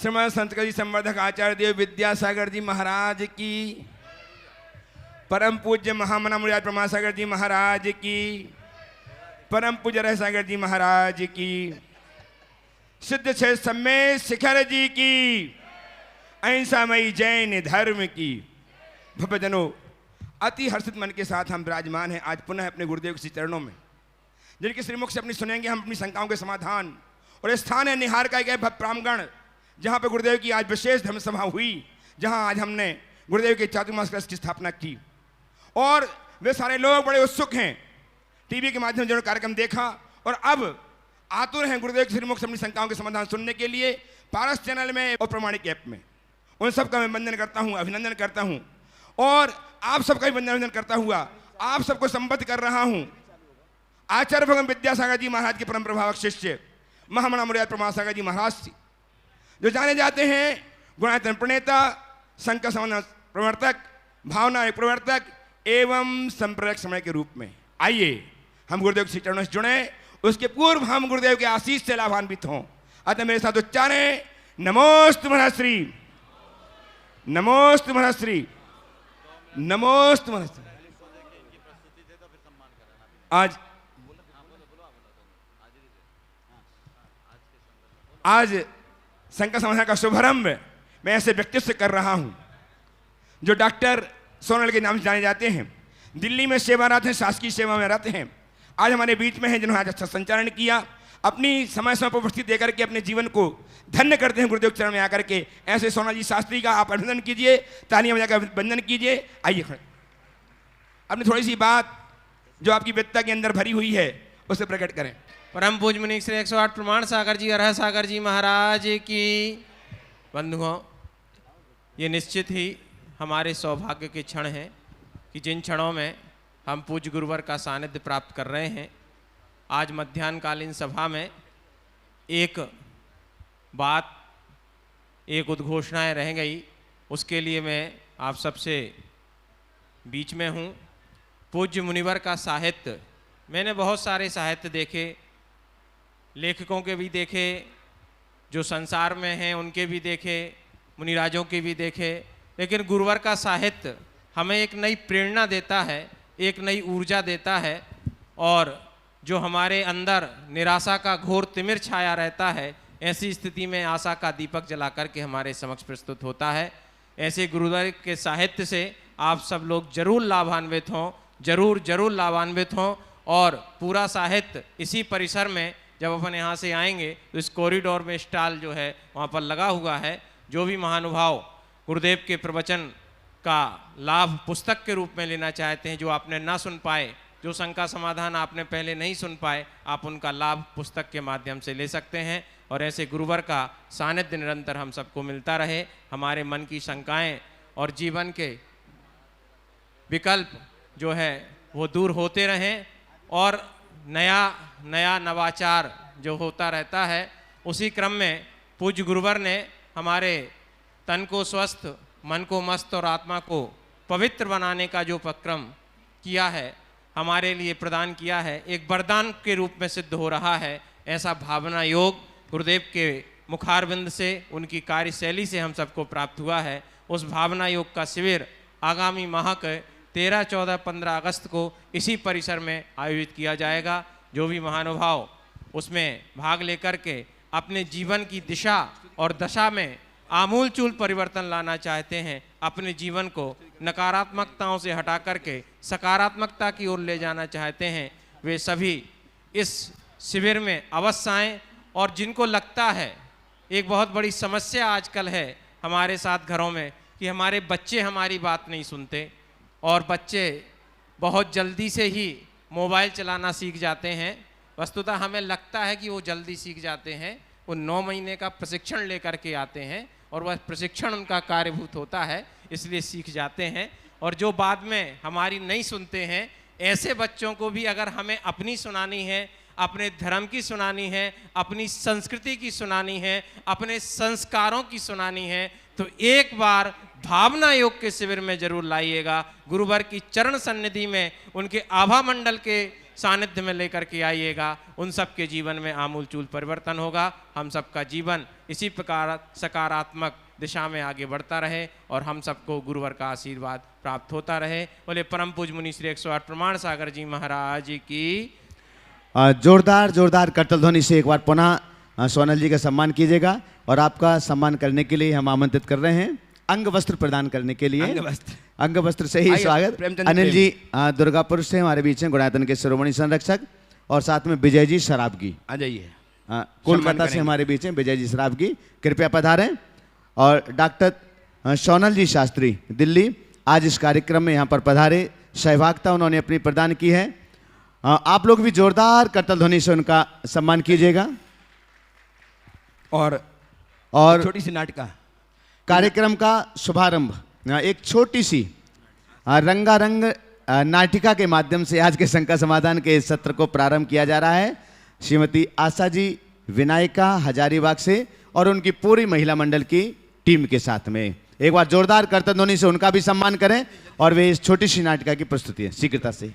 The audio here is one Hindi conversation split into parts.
श्रीमद संतकवि संवर्धक आचार्य देव विद्यासागर जी महाराज की, परम पूज्य महामना मुराद प्रमासागर जी महाराज की, परम पूज्य रहसागर जी महाराज की, सिद्ध छे सम्मेद शिखर जी की, अहिंसामयी जैन धर्म की। भक्तजनों, अति हर्षित मन के साथ हम विराजमान हैं आज पुनः अपने गुरुदेव के चरणों में, जिनके श्रीमुख से अपनी सुनेंगे हम अपनी शंकाओं के समाधान। और स्थान है निहार का एक भक्त प्रांगण, जहाँ पे गुरुदेव की आज विशेष धर्म सभा हुई, जहाँ आज हमने गुरुदेव के चातुर्मास कलश की स्थापना की। और वे सारे लोग बड़े उत्सुक हैं, टीवी के माध्यम से जिन्होंने कार्यक्रम देखा और अब आतुर हैं गुरुदेव के श्रीमुख से अपनी शंकाओं के समाधान सुनने के लिए पारस चैनल में और प्रमाणिक ऐप में। उन सबका मैं वंदन करता हूँ, अभिनंदन करता हूँ और आप सबका भी वंदन करता हुआ आप सबको संबद्ध कर रहा हूँ आचार्य भगवान विद्यासागर जी महाराज के परम प्रभावक शिष्य महामना मुराद प्रमासागर जी महाराज जी, जो जाने जाते हैं गुणायतन प्रणेता, संकर समाधान प्रवर्तक, भावना प्रवर्तक एवं संप्रदायिक समय के रूप में। आइए हम गुरुदेव के चरणों से जुड़े, उसके पूर्व हम गुरुदेव के आशीष से लाभान्वित हों। अतः मेरे साथ उच्चारें, नमोस्तु महर्षि, नमोस्तु महर्षि, नमोस्तु महर्षि। आज संकर समाधान का शुभारंभ मैं ऐसे व्यक्तित्व से कर रहा हूं जो डॉक्टर सोनल के नाम से जाने जाते हैं, दिल्ली में सेवारत हैं, शासकीय सेवा में रहते हैं। आज हमारे बीच में हैं जिन्होंने आज अच्छा संचालन किया, अपनी समय समय पर उपस्थित देकर के अपने जीवन को धन्य करते हैं गुरुदेव के चरण में आकर के। ऐसे सोनल जी शास्त्री का आप अभिनंदन कीजिए, तालियां बजाकर वंदन कीजिए। आइए खड़े, अपनी थोड़ी सी बात जो आपकी विद्वता के अंदर भरी हुई है उसे प्रकट करें। परम पूज्य मुनि श्री 108 प्रमाण सागर जी, अरह सागर जी महाराज की। बंधुओं, ये निश्चित ही हमारे सौभाग्य के क्षण हैं कि जिन क्षणों में हम पूज्य गुरुवर का सानिध्य प्राप्त कर रहे हैं। आज मध्याह्नकालीन सभा में एक बात, एक उद्घोषणाएं रह गई, उसके लिए मैं आप सबसे बीच में हूँ। पूज्य मुनिवर का साहित्य, मैंने बहुत सारे साहित्य देखे, लेखकों के भी देखे, जो संसार में हैं उनके भी देखे, मुनिराजों के भी देखे, लेकिन गुरुवर का साहित्य हमें एक नई प्रेरणा देता है, एक नई ऊर्जा देता है। और जो हमारे अंदर निराशा का घोर तिमिर छाया रहता है, ऐसी स्थिति में आशा का दीपक जला करके हमारे समक्ष प्रस्तुत होता है। ऐसे गुरुवर के साहित्य से आप सब लोग जरूर लाभान्वित हों, जरूर लाभान्वित हों। और पूरा साहित्य इसी परिसर में जब अपन यहाँ से आएंगे तो इस कॉरिडोर में स्टॉल जो है वहाँ पर लगा हुआ है। जो भी महानुभाव गुरुदेव के प्रवचन का लाभ पुस्तक के रूप में लेना चाहते हैं, जो आपने ना सुन पाए, जो शंका समाधान आपने पहले नहीं सुन पाए, आप उनका लाभ पुस्तक के माध्यम से ले सकते हैं। और ऐसे गुरुवर का सानिध्य निरंतर हम सबको मिलता रहे, हमारे मन की शंकाएं और जीवन के विकल्प जो है वो दूर होते रहें और नया नवाचार जो होता रहता है। उसी क्रम में पूज्य गुरुवर ने हमारे तन को स्वस्थ, मन को मस्त और आत्मा को पवित्र बनाने का जो उपक्रम किया है, हमारे लिए प्रदान किया है, एक वरदान के रूप में सिद्ध हो रहा है। ऐसा भावना योग गुरुदेव के मुखारविंद से, उनकी कार्यशैली से हम सबको प्राप्त हुआ है। उस भावना योग का शिविर आगामी माह के 13, 14, 15 अगस्त को इसी परिसर में आयोजित किया जाएगा। जो भी महानुभाव उसमें भाग लेकर के अपने जीवन की दिशा और दशा में आमूलचूल परिवर्तन लाना चाहते हैं, अपने जीवन को नकारात्मकताओं से हटा करके सकारात्मकता की ओर ले जाना चाहते हैं, वे सभी इस शिविर में अवश्य आएँ। और जिनको लगता है, एक बहुत बड़ी समस्या आजकल है हमारे साथ घरों में कि हमारे बच्चे हमारी बात नहीं सुनते और बच्चे बहुत जल्दी से ही मोबाइल चलाना सीख जाते हैं। वस्तुतः हमें लगता है कि वो जल्दी सीख जाते हैं, वो 9 महीने का प्रशिक्षण लेकर के आते हैं और वह प्रशिक्षण उनका कार्यभूत होता है, इसलिए सीख जाते हैं। और जो बाद में हमारी नहीं सुनते हैं, ऐसे बच्चों को भी अगर हमें अपनी सुनानी है, अपने धर्म की सुनानी है, अपनी संस्कृति की सुनानी है, अपने संस्कारों की सुनानी है, तो एक बार भावना योग के शिविर में जरूर लाइएगा। गुरुवर की चरण सन्निधि में, उनके आभा मंडल के सानिध्य में लेकर के आइएगा, उन सब के जीवन में आमूल चूल परिवर्तन होगा। हम सबका जीवन इसी प्रकार सकारात्मक दिशा में आगे बढ़ता रहे और हम सबको गुरुवर का आशीर्वाद प्राप्त होता रहे। बोले परम पूज मुनि श्री 108 प्रमाण सागर जी महाराज की। जोरदार करतल ध्वनि से एक बार पुनः सोनल जी का सम्मान कीजिएगा। और आपका सम्मान करने के लिए हम आमंत्रित कर रहे हैं अंग वस्त्र प्रदान करने के लिए। अंग वस्त्र से ही स्वागत। अनिल जी दुर्गापुर से हमारे बीच हैं, गुणायतन के शिरोमणि संरक्षक, और साथ में विजय जी शराबगी आ जाइए, कोलकाता से हमारे बीच हैं विजय जी शराबगी, कृपया पधारें। और डॉक्टर सोनल जी शास्त्री दिल्ली आज इस कार्यक्रम में यहाँ पर पधारे, सहभागिता उन्होंने अपनी प्रदान की है। आप लोग भी जोरदार करतल ध्वनि से उनका सम्मान कीजिएगा। और छोटी सी नाटिका कार्यक्रम का शुभारंभ एक छोटी सी रंगारंग नाटिका के माध्यम से आज के शंका समाधान के इस सत्र को प्रारंभ किया जा रहा है। श्रीमती आशा जी विनायका हजारीबाग से और उनकी पूरी महिला मंडल की टीम के साथ में एक बार जोरदार करतल ध्वनि से उनका भी सम्मान करें। और वे इस छोटी सी नाटिका की प्रस्तुति है शीघ्रता से।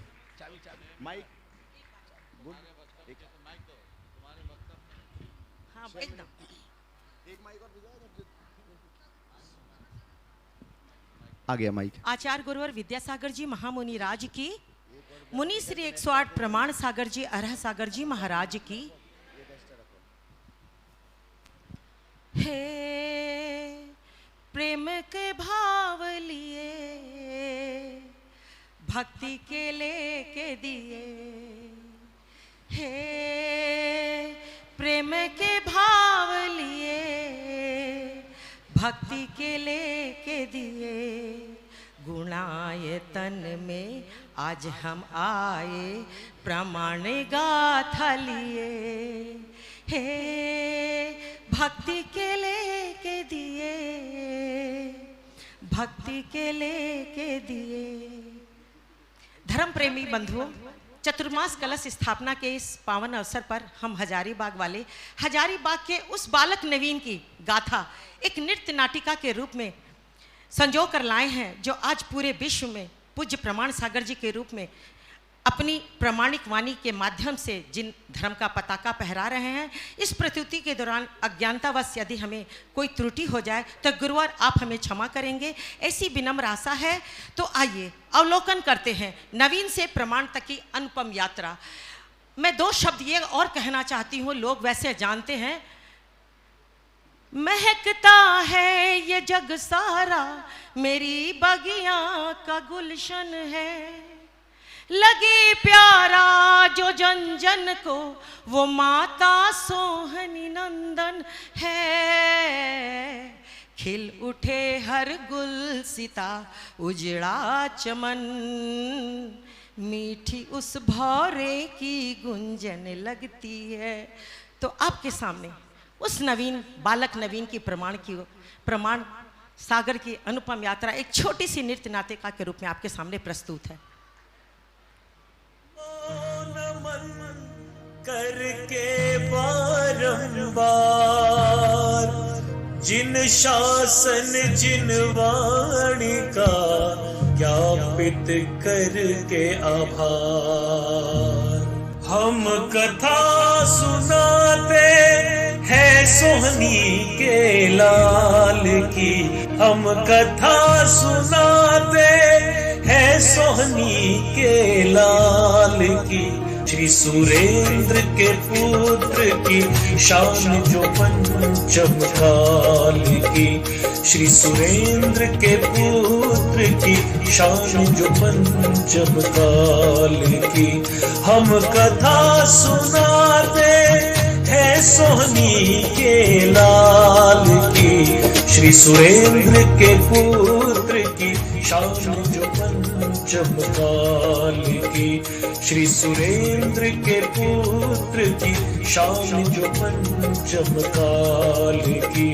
आ गया माइक। आचार्य गुरुवर विद्यासागर जी महामुनि राज की, मुनि श्री 108 प्रमाण सागर जी अरह सागर जी महाराज की। हे प्रेम के भाव लिए भक्ति के लेके दिए, हे प्रेम के भाव लिए भक्ति के लेके दिए, गुणायतन में आज हम आए प्रमाण गाथा लिए, हे भक्ति के लेके दिए, भक्ति के लेके दिए। धर्म प्रेमी बंधुओं, चतुर्मास कलश स्थापना के इस पावन अवसर पर हम हजारीबाग वाले हजारीबाग के उस बालक नवीन की गाथा एक नृत्य नाटिका के रूप में संजो कर लाए हैं, जो आज पूरे विश्व में पूज्य प्रमाण सागर जी के रूप में अपनी प्रामाणिक वाणी के माध्यम से जिन धर्म का पताका फहरा रहे हैं। इस प्रस्तुति के दौरान अज्ञानतावश यदि हमें कोई त्रुटि हो जाए तो गुरुवर आप हमें क्षमा करेंगे, ऐसी विनम्र आशा है। तो आइए अवलोकन करते हैं नवीन से प्रमाण तक की अनुपम यात्रा। मैं दो शब्द ये और कहना चाहती हूँ, लोग वैसे जानते हैं। महकता है ये जग सारा मेरी बगिया का गुलशन है, लगे प्यारा जो जन जन को वो माता सोहनी नंदन है, खिल उठे हर गुल सिता उजड़ा चमन, मीठी उस भौरे की गुंजन लगती है। तो आपके सामने उस नवीन बालक नवीन की प्रमाण सागर की अनुपम यात्रा एक छोटी सी नृत्य नाटिका के रूप में आपके सामने प्रस्तुत है। करके बारंबार जिन शासन जिन वाणी का ज्ञापित करके आभार, हम कथा सुनाते हैं सोहनी के लाल की, हम कथा सुनाते हैं सोहनी के लाल की, श्री सुरेंद्र के पुत्र की शान जो पंचम काल की, श्री सुरेंद्र के पुत्र की शान जो पंचम काल की, हम कथा सुनाते हैं सोहनी के लाल की, श्री सुरेंद्र के पुत्र की शान जो पंचम काल की, श्री सुरेंद्र के पुत्र की शान जो पंचम काल की,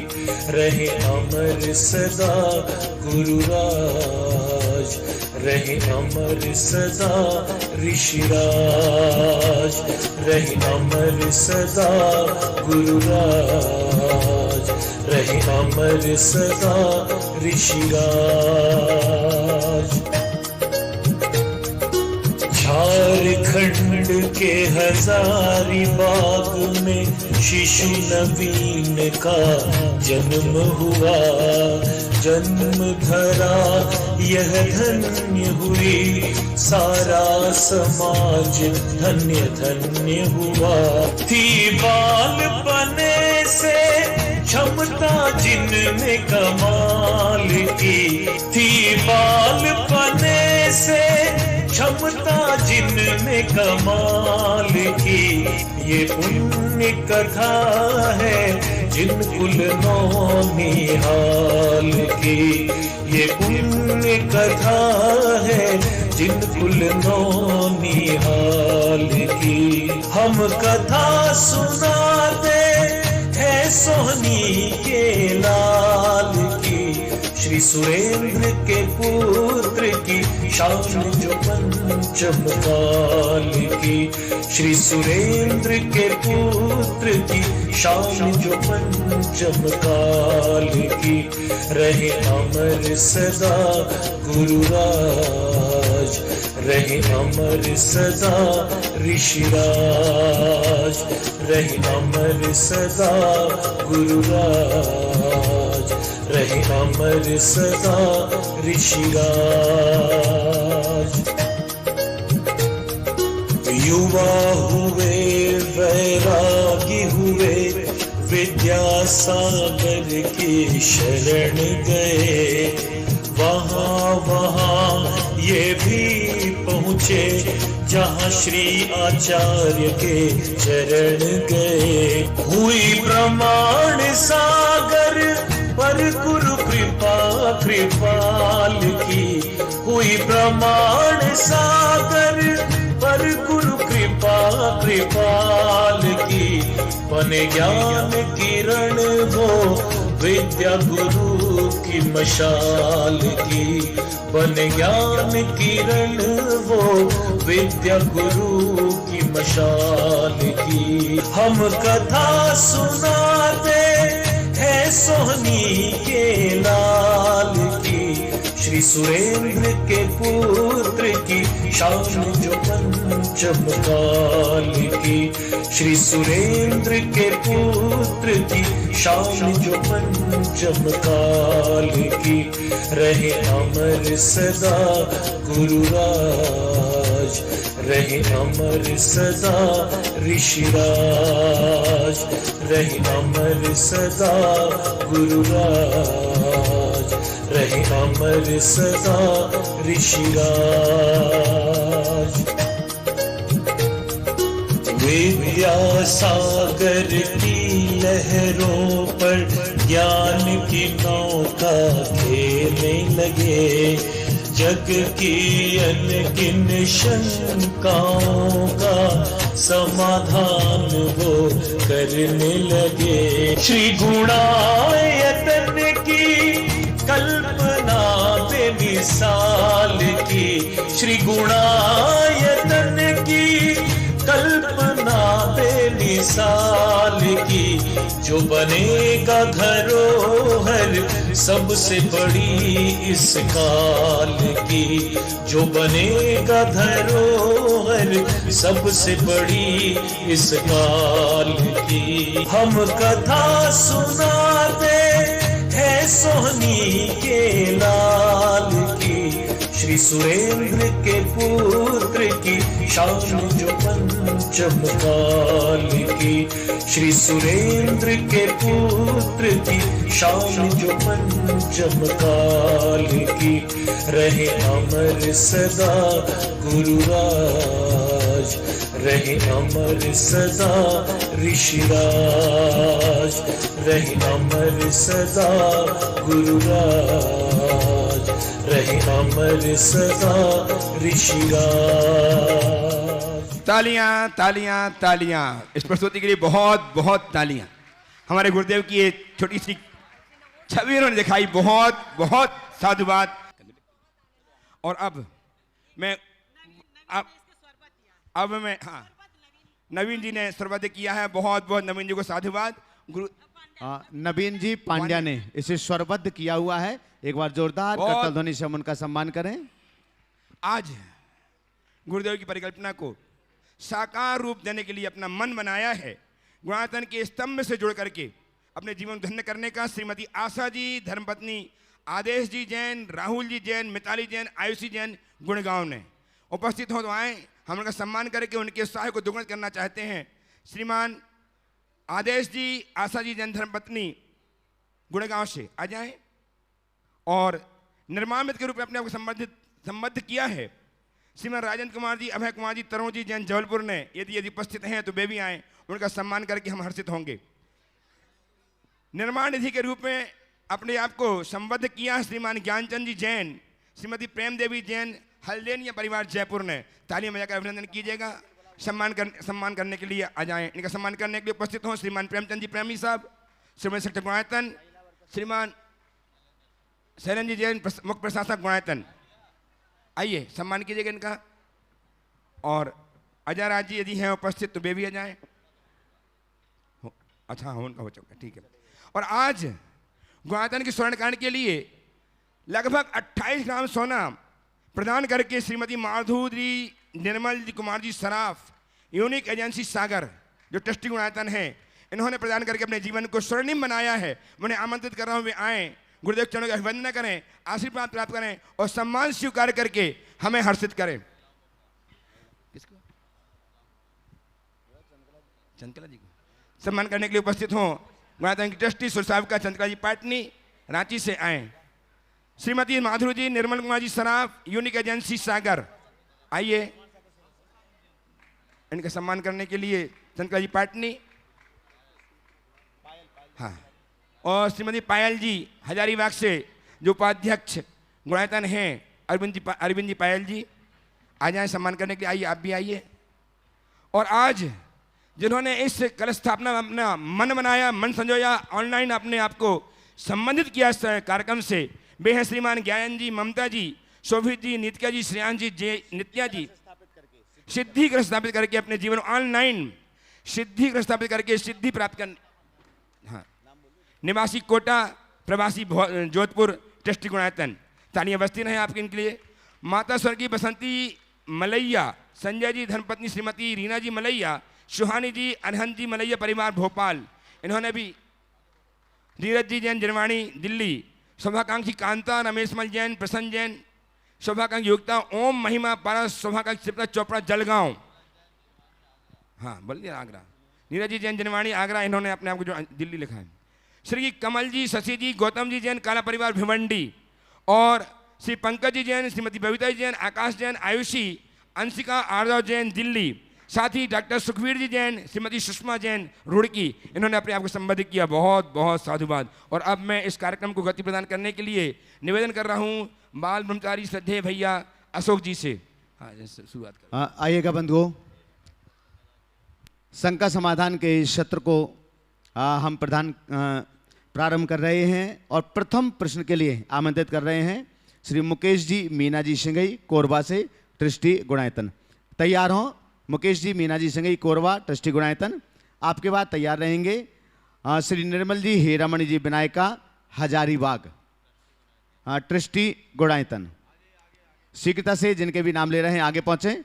रहे अमर सदा गुरुराज, रहे अमर सदा ऋषिराज, रहे अमर सदा गुरुराज, रहे अमर सदा ऋषिराज। झारखंड के हजारीबाग में शिशु नवीन का जन्म हुआ। जन्म धरा यह धन्य हुई, सारा समाज धन्य धन्य हुआ। थी बालपने से क्षमता जिनमें कमाल की, थी बालपने से क्षमता जिनमें कमाल की। ये पुण्य कथा है जिन कुल नौनिहाल की, ये पुण्य कथा है जिन कुल नौनिहाल की। हम कथा सुनाते हैं सोहनी के लाल की, श्री सुरेंद्र के पुत्र की शान जो पंचम काल की, श्री सुरेंद्र के पुत्र की शान जो पंचम काल की। रहे अमर सदा गुरुराज, रहे अमर सदा ऋषिराज, रहे अमर सदा गुरुराज, रहे अमर सदा ऋषिराज। युवा हुए वैरागी हुए, विद्यासागर की शरण गए। वहाँ वहाँ ये भी पहुँचे जहाँ श्री आचार्य के चरण गए। हुई प्रमाण सागर पर गुरु कृपा कृपाल की, हुई प्रमाण सागर पर गुरु कृपा कृपाल की। बने ज्ञान किरण वो विद्या गुरु की मशाल की, बने ज्ञान किरण वो विद्या गुरु की मशाल की। हम कथा सुनाते हैं सोहनी के लाल की, श्री सुरेंद्र के पुत्र की शान जो पंचम काल की, श्री सुरेंद्र के पुत्र की शान जो पंचम काल की। रहे अमर सदा गुरुराज, रहे अमर सदा ऋषिराज, रहे अमर सदा गुरुराज, रहे अमर सदा ऋषिराज। विद्यासागर की लहरों पर ज्ञान की नौका खेलने लगे। जग की अनगिन शंकाओं का समाधान वो करने लगे। श्री गुणायतन की कल्पना बेमिसाल की, श्री गुणायतन की कल्पना बेमिसाल की। जो बनेगा धरोहर सबसे बड़ी इस काल की, जो बनेगा धरोहर सबसे बड़ी इस काल की। हम कथा सुनाते हैं सोहनी के लाल की, श्री सुरेंद्र के पुत्र की शान जो पंचम काल की, श्री सुरेंद्र के पुत्र की शान जो पंचम काल की। रहे अमर सदा गुरुराज, रहे अमर सदा ऋषिराज, रहे अमर सदा गुरुराज, रहे अमर सदा ऋषिराज। तालियां तालियां तालियां इस प्रस्तुति के लिए बहुत बहुत तालियां। हमारे गुरुदेव की ये छोटी सी छवि उन्होंने दिखाई, बहुत बहुत साधुवाद। और अब मैं नवीन जी ने सर्वद किया है, बहुत बहुत नवीन जी को साधुवाद। गुरु नवीन जी पांड्या ने इसे स्वरबद्ध किया हुआ है। एक बार जोरदार करताल ध्वनि से हम उनका सम्मान करें। आज गुरुदेव की परिकल्पना को साकार रूप देने के लिए अपना मन बनाया है। गुणायतन के स्तंभ से जुड़ करके अपने जीवन को धन्य करने का श्रीमती आशा जी, धर्मपत्नी आदेश जी जैन, राहुल जी जैन, मिताली जैन, आयुषी जैन गुड़गांव ने उपस्थित हो तो आए, हम उनका सम्मान करके उनके उत्साह को दुगुना करना चाहते हैं। श्रीमान आदेश जी, आशा जी जैन धर्मपत्नी गुड़गांव से आ जाएं। और निर्माण मित्र के रूप में अपने आप को संबद्ध किया है श्रीमान राजेंद्र कुमार जी, अभय कुमार जी, तरुण जी जैन जबलपुर ने। यदि उपस्थित हैं तो वे भी आए, उनका सम्मान करके हम हर्षित होंगे। निर्माण निधि के रूप में अपने आप को संबद्ध किया श्रीमान ज्ञानचंद जी जैन, श्रीमती प्रेम देवी जैन, हल्देनिया परिवार जयपुर ने। तालियां बजाकर अभिनंदन कीजिएगा। सम्मान करने के लिए आ जाएं। इनका सम्मान करने के लिए उपस्थित हों श्रीमान प्रेमचंद जी प्रेमी साहब, श्रीमती सेक्टर गुणायतन, श्रीमान शैलन जी जैन मुख्य प्रशासक गुणायतन। आइए सम्मान कीजिएगा इनका। और अजय राज जी यदि हैं उपस्थित तो वे भी आ जाएं। अच्छा हाँ, उनका हो चुका, ठीक है। और आज गुणायतन के स्वर्णकांड के लिए लगभग 28 ग्राम सोना प्रदान करके श्रीमती माधुरी निर्मल जी कुमार जी सराफ, यूनिक एजेंसी सागर, जो ट्रस्टी गुणायतन हैं, इन्होंने प्रदान करके अपने जीवन को स्वर्णिम बनाया है। मैं उन्हें आमंत्रित कर रहा हूँ वे आएँ, गुरुदेव चरणों की अभिवंदना करें, आशीर्वाद प्राप्त करें और सम्मान स्वीकार करके हमें हर्षित करें। किसको? चंद्रकला जी को सम्मान करने के लिए उपस्थित हों गुणायतन की ट्रस्टी सुरसाहिबका चंद्रकला जी पाटनी रांची से आए। श्रीमती माधुरी जी, निर्मल कुमार जी सराफ, यूनिक एजेंसी सागर, आइए इनका सम्मान करने के लिए चंद्रकला जी पाटनी। हाँ, और श्रीमती पायल जी हजारीबाग से जो उपाध्यक्ष गुणायतन हैं, अरविंद जी पायल जी आ जाएं सम्मान करने के लिए। आइए, आप भी आइए। और आज जिन्होंने इस कलश स्थापना में अपना मन बनाया, मन संजोया, ऑनलाइन अपने आप को संबंधित किया इस कार्यक्रम से, वे हैं श्रीमान ज्ञान जी, ममता जी, शोभित जी, नित्या जी, श्रेयांश जी, नित्या जी। सिद्धि ग्रह स्थापित करके अपने जीवन ऑनलाइन सिद्धि ग्रह स्थापित करके सिद्धि प्राप्त करने। हाँ, निवासी कोटा, प्रवासी जोधपुर, ट्रस्टी गुणायतन। तालियां बजती रहे आपके इनके लिए। माता स्वर्गीय बसंती मलैया, संजय जी धर्मपत्नी श्रीमती रीना जी मलैया, सुहानी जी, अनहन जी मलैया परिवार भोपाल, इन्होंने भी धीरज जी जैन जिरवाणी दिल्ली, शोभाकांक्षी कांता, रमेश मल जैन, प्रसन्न जैन, शोभाकांक्षी योगता, ओम महिमा पारस, शोभाकांक्षी सिप्रा चोपड़ा जलगांव, हाँ बोलिए आगरा, नीरज जी जैन जिरवाणी आगरा, इन्होंने अपने आप को जो दिल्ली लिखा है। श्री कमल जी, शशि जी, गौतम जी जैन काला परिवार भिवंडी, और श्री पंकज जी जैन, श्रीमती बबीता जी जैन, आकाश जैन, आयुषी, अंशिका आरदव जैन दिल्ली, साथ ही डॉक्टर सुखवीर जी जैन, श्रीमती सुषमा जैन रुड़की, इन्होंने अपने आप को संबोधित किया। बहुत बहुत साधुवाद। और अब मैं इस कार्यक्रम को गति प्रदान करने के लिए निवेदन कर रहा हूँ बाल ब्रह्मचारी श्रद्धेय भैया अशोक जी से। हाँ, शुरुआत कर आइएगा बंधुओं, शंका समाधान के इस सत्र को हम प्रारंभ कर रहे हैं। और प्रथम प्रश्न के लिए आमंत्रित कर रहे हैं श्री मुकेश जी मीना जी सिंघई, कोरबा से, ट्रस्टी गुणायतन। तैयार हों मुकेश जी मीना जी सिंघई, कोरबा, ट्रस्टी गुणायतन। आपके बाद तैयार रहेंगे श्री निर्मल जी हीरामणि जी विनायका, हजारीबाग, ट्रस्टी गुणायतन। शीघ्रता से जिनके भी नाम ले रहे हैं आगे पहुँचें।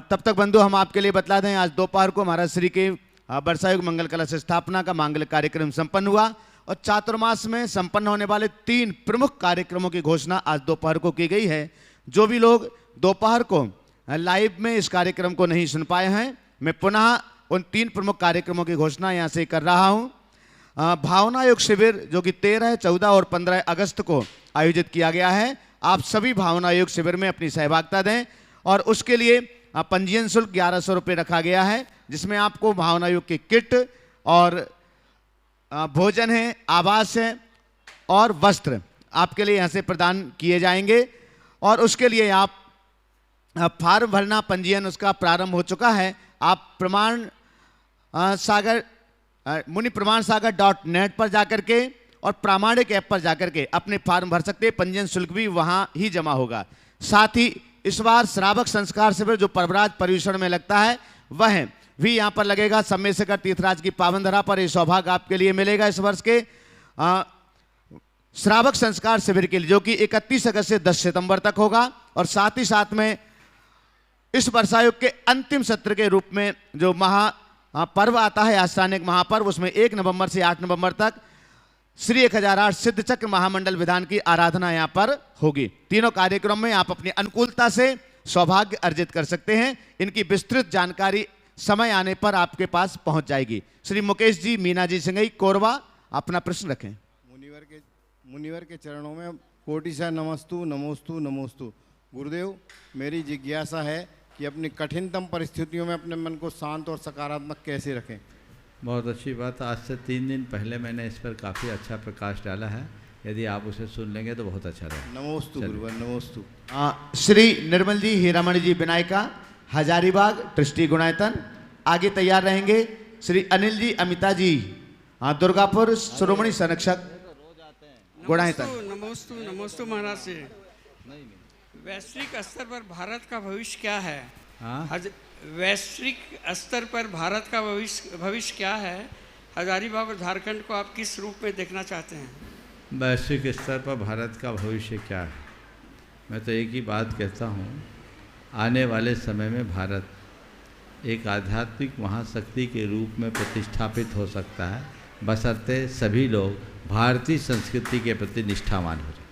तब तक बंधु हम आपके लिए बतला दें, आज दोपहर को महाराज श्री के वर्षायुग मंगल कलश स्थापना का मांगल्य कार्यक्रम संपन्न हुआ और चातुर्मास में संपन्न होने वाले 3 प्रमुख कार्यक्रमों की घोषणा आज दोपहर को की गई है। जो भी लोग दोपहर को लाइव में इस कार्यक्रम को नहीं सुन पाए हैं, मैं पुनः उन 3 प्रमुख कार्यक्रमों की घोषणा यहाँ से कर रहा हूँ। भावना योग शिविर जो कि 13, 14 और 15 अगस्त को आयोजित किया गया है। आप सभी भावना योग शिविर में अपनी सहभागिता दें और उसके लिए पंजीयन शुल्क 1100 रुपये रखा गया है, जिसमें आपको भावना योग की किट और भोजन है, आवास है और वस्त्र आपके लिए यहाँ से प्रदान किए जाएंगे। और उसके लिए आप फार्म भरना, पंजीयन उसका प्रारंभ हो चुका है। आप मुनि प्रमाण सागर.net पर जाकर के और प्रामाणिक ऐप पर जाकर के अपने फार्म भर सकते हैं। पंजीयन शुल्क भी वहाँ ही जमा होगा। साथ ही इस बार श्रावक संस्कार शिविर जो परवराज परिवेषण में लगता है वह भी यहाँ पर लगेगा। समय से कर तीर्थराज की पावन धरा पर यह सौभाग्य आपके लिए मिलेगा इस वर्ष के श्रावक संस्कार शिविर के लिए, जो कि 31 अगस्त से 10 सितंबर तक होगा। और साथ ही साथ में इस वर्षायुग के अंतिम सत्र के रूप में जो पर्व आता है, आस्थानिक महापर्व, उसमें 1 नवंबर से 8 नवंबर तक श्री 1008 सिद्ध चक्र महामंडल विधान की आराधना यहाँ पर होगी। तीनों कार्यक्रम में आप अपनी अनुकूलता से सौभाग्य अर्जित कर सकते हैं। इनकी विस्तृत जानकारी समय आने पर आपके पास पहुंच जाएगी। श्री मुकेश जी, मीना जी सिंघई, कोरबा, अपना प्रश्न रखें। मुनिवर के चरणों में कोटि से नमस्तु नमोस्तु नमोस्तु। गुरुदेव, मेरी जिज्ञासा है कि अपनी कठिनतम परिस्थितियों में अपने मन को शांत और सकारात्मक कैसे रखें। बहुत अच्छी बात। आज से 3 दिन पहले मैंने इस पर काफ़ी अच्छा प्रकाश डाला है, यदि आप उसे सुन लेंगे तो बहुत अच्छा रहेगा। नमोस्तु गुरुवर, नमोस्तु। श्री निर्मल जी, हीरामणि जी, विनायका, हजारीबाग, ट्रस्टी गुणायतन, आगे तैयार रहेंगे। श्री अनिल जी, अमिता जी, दुर्गापुर, शिरोमणि संरक्षक गुणायतन। नमोस्तु नमोस्तु महाराज से। वैश्विक स्तर पर भारत का भविष्य क्या है? वैश्विक स्तर पर भारत का भविष्य क्या है? हजारीबाग और झारखंड को आप किस रूप में देखना चाहते हैं? वैश्विक स्तर पर भारत का भविष्य क्या है? मैं तो एक ही बात कहता हूँ, आने वाले समय में भारत एक आध्यात्मिक महाशक्ति के रूप में प्रतिष्ठापित हो सकता है, बशर्ते सभी लोग भारतीय संस्कृति के प्रति निष्ठावान हो जाए।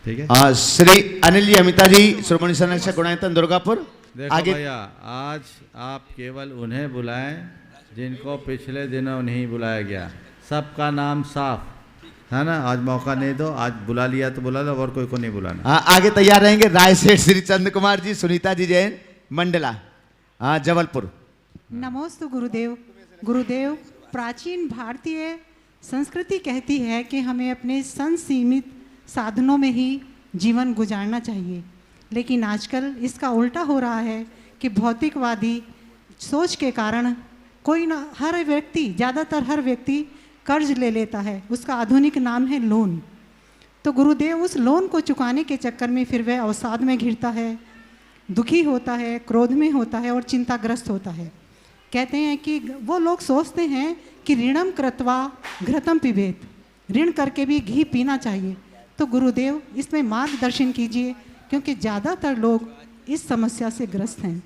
ठीक है। श्री अनिल जी, अमिता जी, शिरोमणि संरक्षक गुणायतन, दुर्गापुर। देखो भैया, आज आप केवल उन्हें बुलाएं जिनको पिछले दिनों नहीं बुलाया गया। सबका नाम साफ है ना। आज मौका नहीं दो, आज बुला लिया तो बुला लो, और कोई को नहीं बुलाना। आगे तैयार रहेंगे रायसेठ श्री चंद्र कुमार जी, सुनीता जी जैन, मंडला, जबलपुर। नमोस्तु गुरुदेव। गुरुदेव, प्राचीन भारतीय संस्कृति कहती है कि हमें अपने संसीमित साधनों में ही जीवन गुजारना चाहिए, लेकिन आजकल इसका उल्टा हो रहा है कि भौतिकवादी सोच के कारण ज़्यादातर हर व्यक्ति कर्ज ले लेता है। उसका आधुनिक नाम है लोन। तो गुरुदेव, उस लोन को चुकाने के चक्कर में फिर वह अवसाद में घिरता है, दुखी होता है, क्रोध में होता है और चिंताग्रस्त होता है। कहते हैं कि वो लोग सोचते हैं कि ऋणम कृत्वा घृतम पिबेत, ऋण करके भी घी पीना चाहिए। तो गुरुदेव, इसमें मार्गदर्शन कीजिए, क्योंकि ज़्यादातर लोग इस समस्या से ग्रस्त हैं।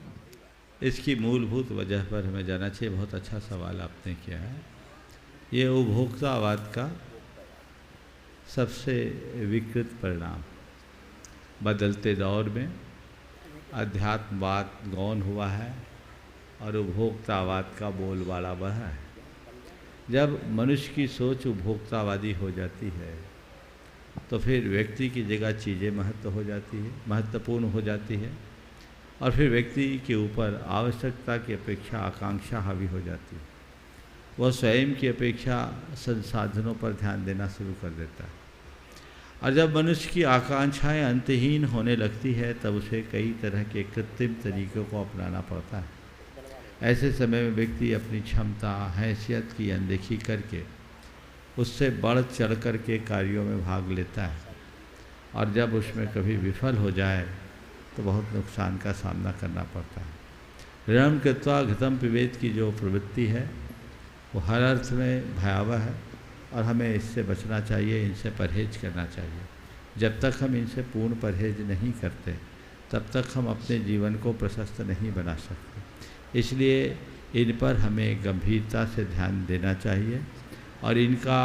इसकी मूलभूत वजह पर हमें जाना चाहिए। बहुत अच्छा सवाल आपने किया है। ये उपभोक्तावाद का सबसे विकृत परिणाम। बदलते दौर में अध्यात्मवाद गौण हुआ है और उपभोक्तावाद का बोलबाला बढ़ा है। जब मनुष्य की सोच उपभोक्तावादी हो जाती है तो फिर व्यक्ति की जगह चीज़ें महत्वपूर्ण हो जाती है और फिर व्यक्ति के ऊपर आवश्यकता की अपेक्षा आकांक्षा हावी हो जाती है। वह स्वयं की अपेक्षा संसाधनों पर ध्यान देना शुरू कर देता है और जब मनुष्य की आकांक्षाएं अंतहीन होने लगती है तब उसे कई तरह के कृत्रिम तरीकों को अपनाना पड़ता है। ऐसे समय में व्यक्ति अपनी क्षमता, हैसियत की अनदेखी करके उससे बढ़ चढ़ कर के कार्यों में भाग लेता है और जब उसमें कभी विफल हो जाए तो बहुत नुकसान का सामना करना पड़ता है। ऋणम कृत्वा घृतम पिबेत की जो प्रवृत्ति है वो हर अर्थ में भयावह है और हमें इससे बचना चाहिए, इनसे परहेज करना चाहिए। जब तक हम इनसे पूर्ण परहेज नहीं करते तब तक हम अपने जीवन को प्रशस्त नहीं बना सकते। इसलिए इन पर हमें गंभीरता से ध्यान देना चाहिए और इनका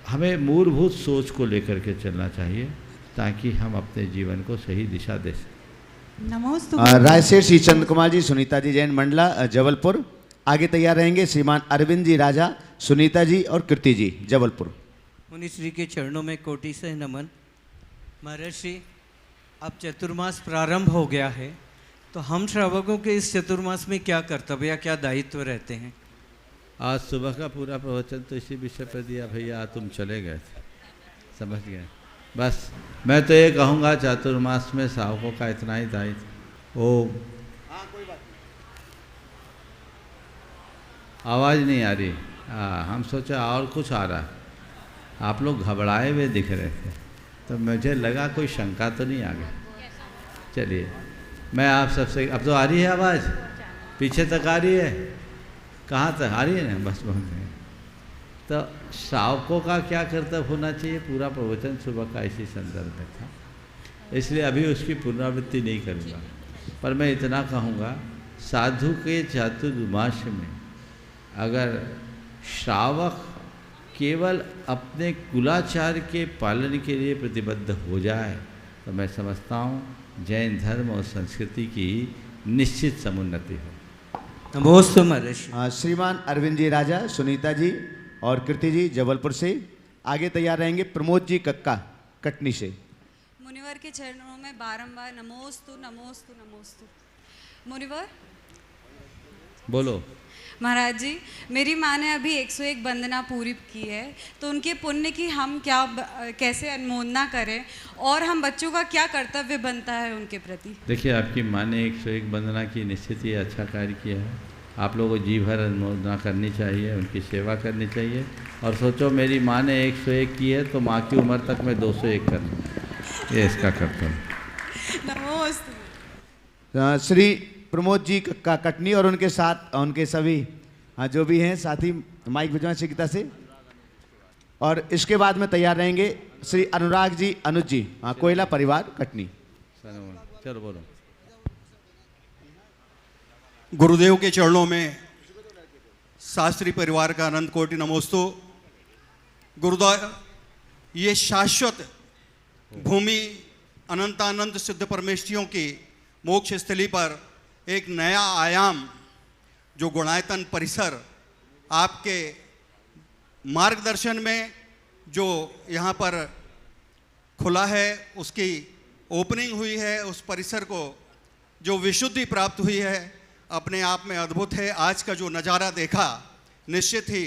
हमें मूलभूत सोच को लेकर के चलना चाहिए ताकि हम अपने जीवन को सही दिशा दे सकें। नमोस्तु। रायसेठ श्री चंद्र कुमार जी, सुनीता जी जैन, मंडला, जबलपुर। आगे तैयार रहेंगे श्रीमान अरविंद जी राजा, सुनीता जी और कीर्ति जी, जबलपुर। मुनि श्री के चरणों में कोटि से नमन। महर्षि, अब चतुर्मास प्रारंभ हो गया है, तो हम श्रावकों के इस चतुर्मास में क्या कर्तव्य, क्या दायित्व रहते हैं? आज सुबह का पूरा प्रवचन तो इसी विषय पर दिया भैया, तुम चले गए थे, समझ गए। बस मैं तो ये कहूँगा चातुर्मास में श्रावकों का इतना ही दायित्व। ओम। आवाज़ नहीं आ रही। हम सोचा और कुछ आ रहा है। आप लोग घबराए हुए दिख रहे थे तो मुझे लगा कोई शंका तो नहीं आ गई। चलिए मैं आप सबसे, अब तो आ रही है आवाज़, पीछे तक आ रही है, कहाँ तक आ रही है ना, बस पहुँच गए। तो श्रावकों का क्या कर्तव्य होना चाहिए, पूरा प्रवचन सुबह का इसी संदर्भ में था, इसलिए अभी उसकी पुनरावृत्ति नहीं करूँगा। पर मैं इतना कहूँगा, साधु के चातुर्मास में अगर श्रावक केवल अपने कुलाचार के पालन के लिए प्रतिबद्ध हो जाए तो मैं समझता हूँ जैन धर्म और संस्कृति की निश्चित समुन्नति हो। नमोस्तु महर्षि। श्रीमान अरविंद जी राजा, सुनीता जी और कीर्ति जी जबलपुर से। आगे तैयार रहेंगे प्रमोद जी कक्का कटनी से। मुनिवर के चरणों में बारंबार नमोस्तु नमोस्तु नमोस्तु। मुनिवर बोलो। महाराज जी, मेरी माँ ने अभी 101 वंदना पूरी की है, तो उनके पुण्य की हम कैसे अनुमोदना करें और हम बच्चों का क्या कर्तव्य बनता है उनके प्रति? देखिए, आपकी माँ ने 101 वंदना की, निश्चित ही अच्छा कार्य किया है। आप लोगों को जी भर अनुमोदना करनी चाहिए, उनकी सेवा करनी चाहिए और सोचो मेरी माँ ने 101 की है तो माँ की उम्र तक मैं 201 कर लूँ, ये इसका कर्तव्य। नमोस्तु। श्री प्रमोद जी कक्का कटनी और उनके साथ उनके सभी जो भी हैं साथी माइक भिजवाएं शिक्षिता से। और इसके बाद में तैयार रहेंगे श्री अनुराग जी अनुज जी कोयला परिवार कटनी। चलो बोलो। गुरुदेव के चरणों में शास्त्री परिवार का अनंत कोटि नमोस्तु। गुरुदेव, ये शाश्वत भूमि अनंतानंत सिद्ध परमेष्ठियों की मोक्ष स्थली पर एक नया आयाम जो गुणायतन परिसर आपके मार्गदर्शन में जो यहाँ पर खुला है, उसकी ओपनिंग हुई है, उस परिसर को जो विशुद्धि प्राप्त हुई है अपने आप में अद्भुत है। आज का जो नज़ारा देखा निश्चित ही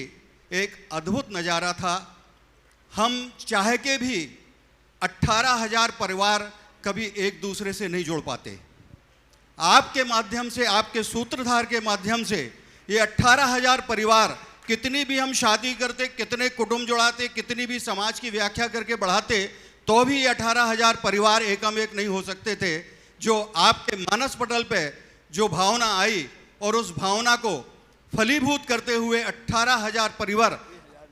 एक अद्भुत नज़ारा था। हम चाहे के भी 18,000 परिवार कभी एक दूसरे से नहीं जोड़ पाते। आपके माध्यम से, आपके सूत्रधार के माध्यम से ये 18,000 परिवार, कितनी भी हम शादी करते, कितने कुटुंब जुड़ाते, कितनी भी समाज की व्याख्या करके बढ़ाते, तो भी ये 18,000 परिवार एकम एक नहीं हो सकते थे। जो आपके मानस पटल पे जो भावना आई और उस भावना को फलीभूत करते हुए 18,000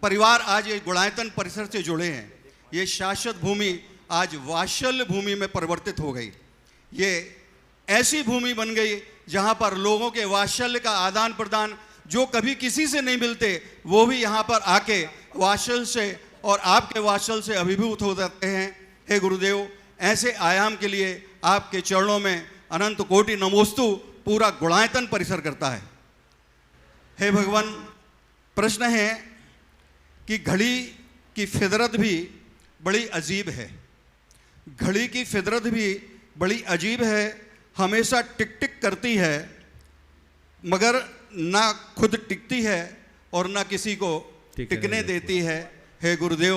परिवार आज ये गुणायतन परिसर से जुड़े हैं। ये शाश्वत भूमि आज वात्सल्य भूमि में परिवर्तित हो गई। ये ऐसी भूमि बन गई जहाँ पर लोगों के वात्सल्य का आदान प्रदान, जो कभी किसी से नहीं मिलते, वो भी यहाँ पर आके वात्सल्य से और आपके वात्सल्य से अभिभूत हो जाते हैं। हे गुरुदेव, ऐसे आयाम के लिए आपके चरणों में अनंत कोटि नमोस्तु पूरा गुणायतन परिसर करता है। हे भगवान, प्रश्न है कि घड़ी की फितरत भी बड़ी अजीब है। घड़ी की फितरत भी बड़ी अजीब है, हमेशा टिक टिक करती है मगर ना खुद टिकती है और ना किसी को टिकने देती है। हे गुरुदेव,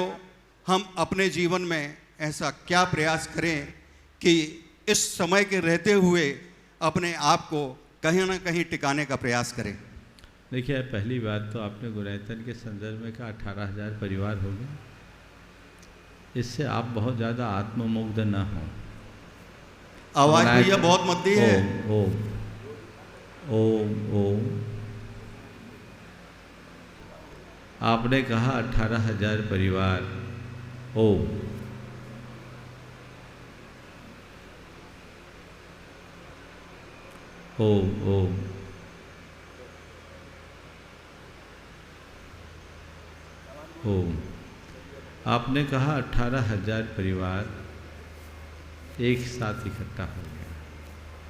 हम अपने जीवन में ऐसा क्या प्रयास करें कि इस समय के रहते हुए अपने आप को कहीं ना कहीं टिकाने का प्रयास करें। देखिए, पहली बात तो आपने गुणायतन के संदर्भ में कहा 18,000 परिवार हो गए। इससे आप बहुत ज़्यादा आत्ममुग्ध न हों। आवाज भैया बहुत मद्दी है। ओम ओम ओम। आपने कहा 18,000 परिवार। ओम ओम ओम। ओम। आपने कहा 18,000 परिवार एक साथ इकट्ठा हो गया।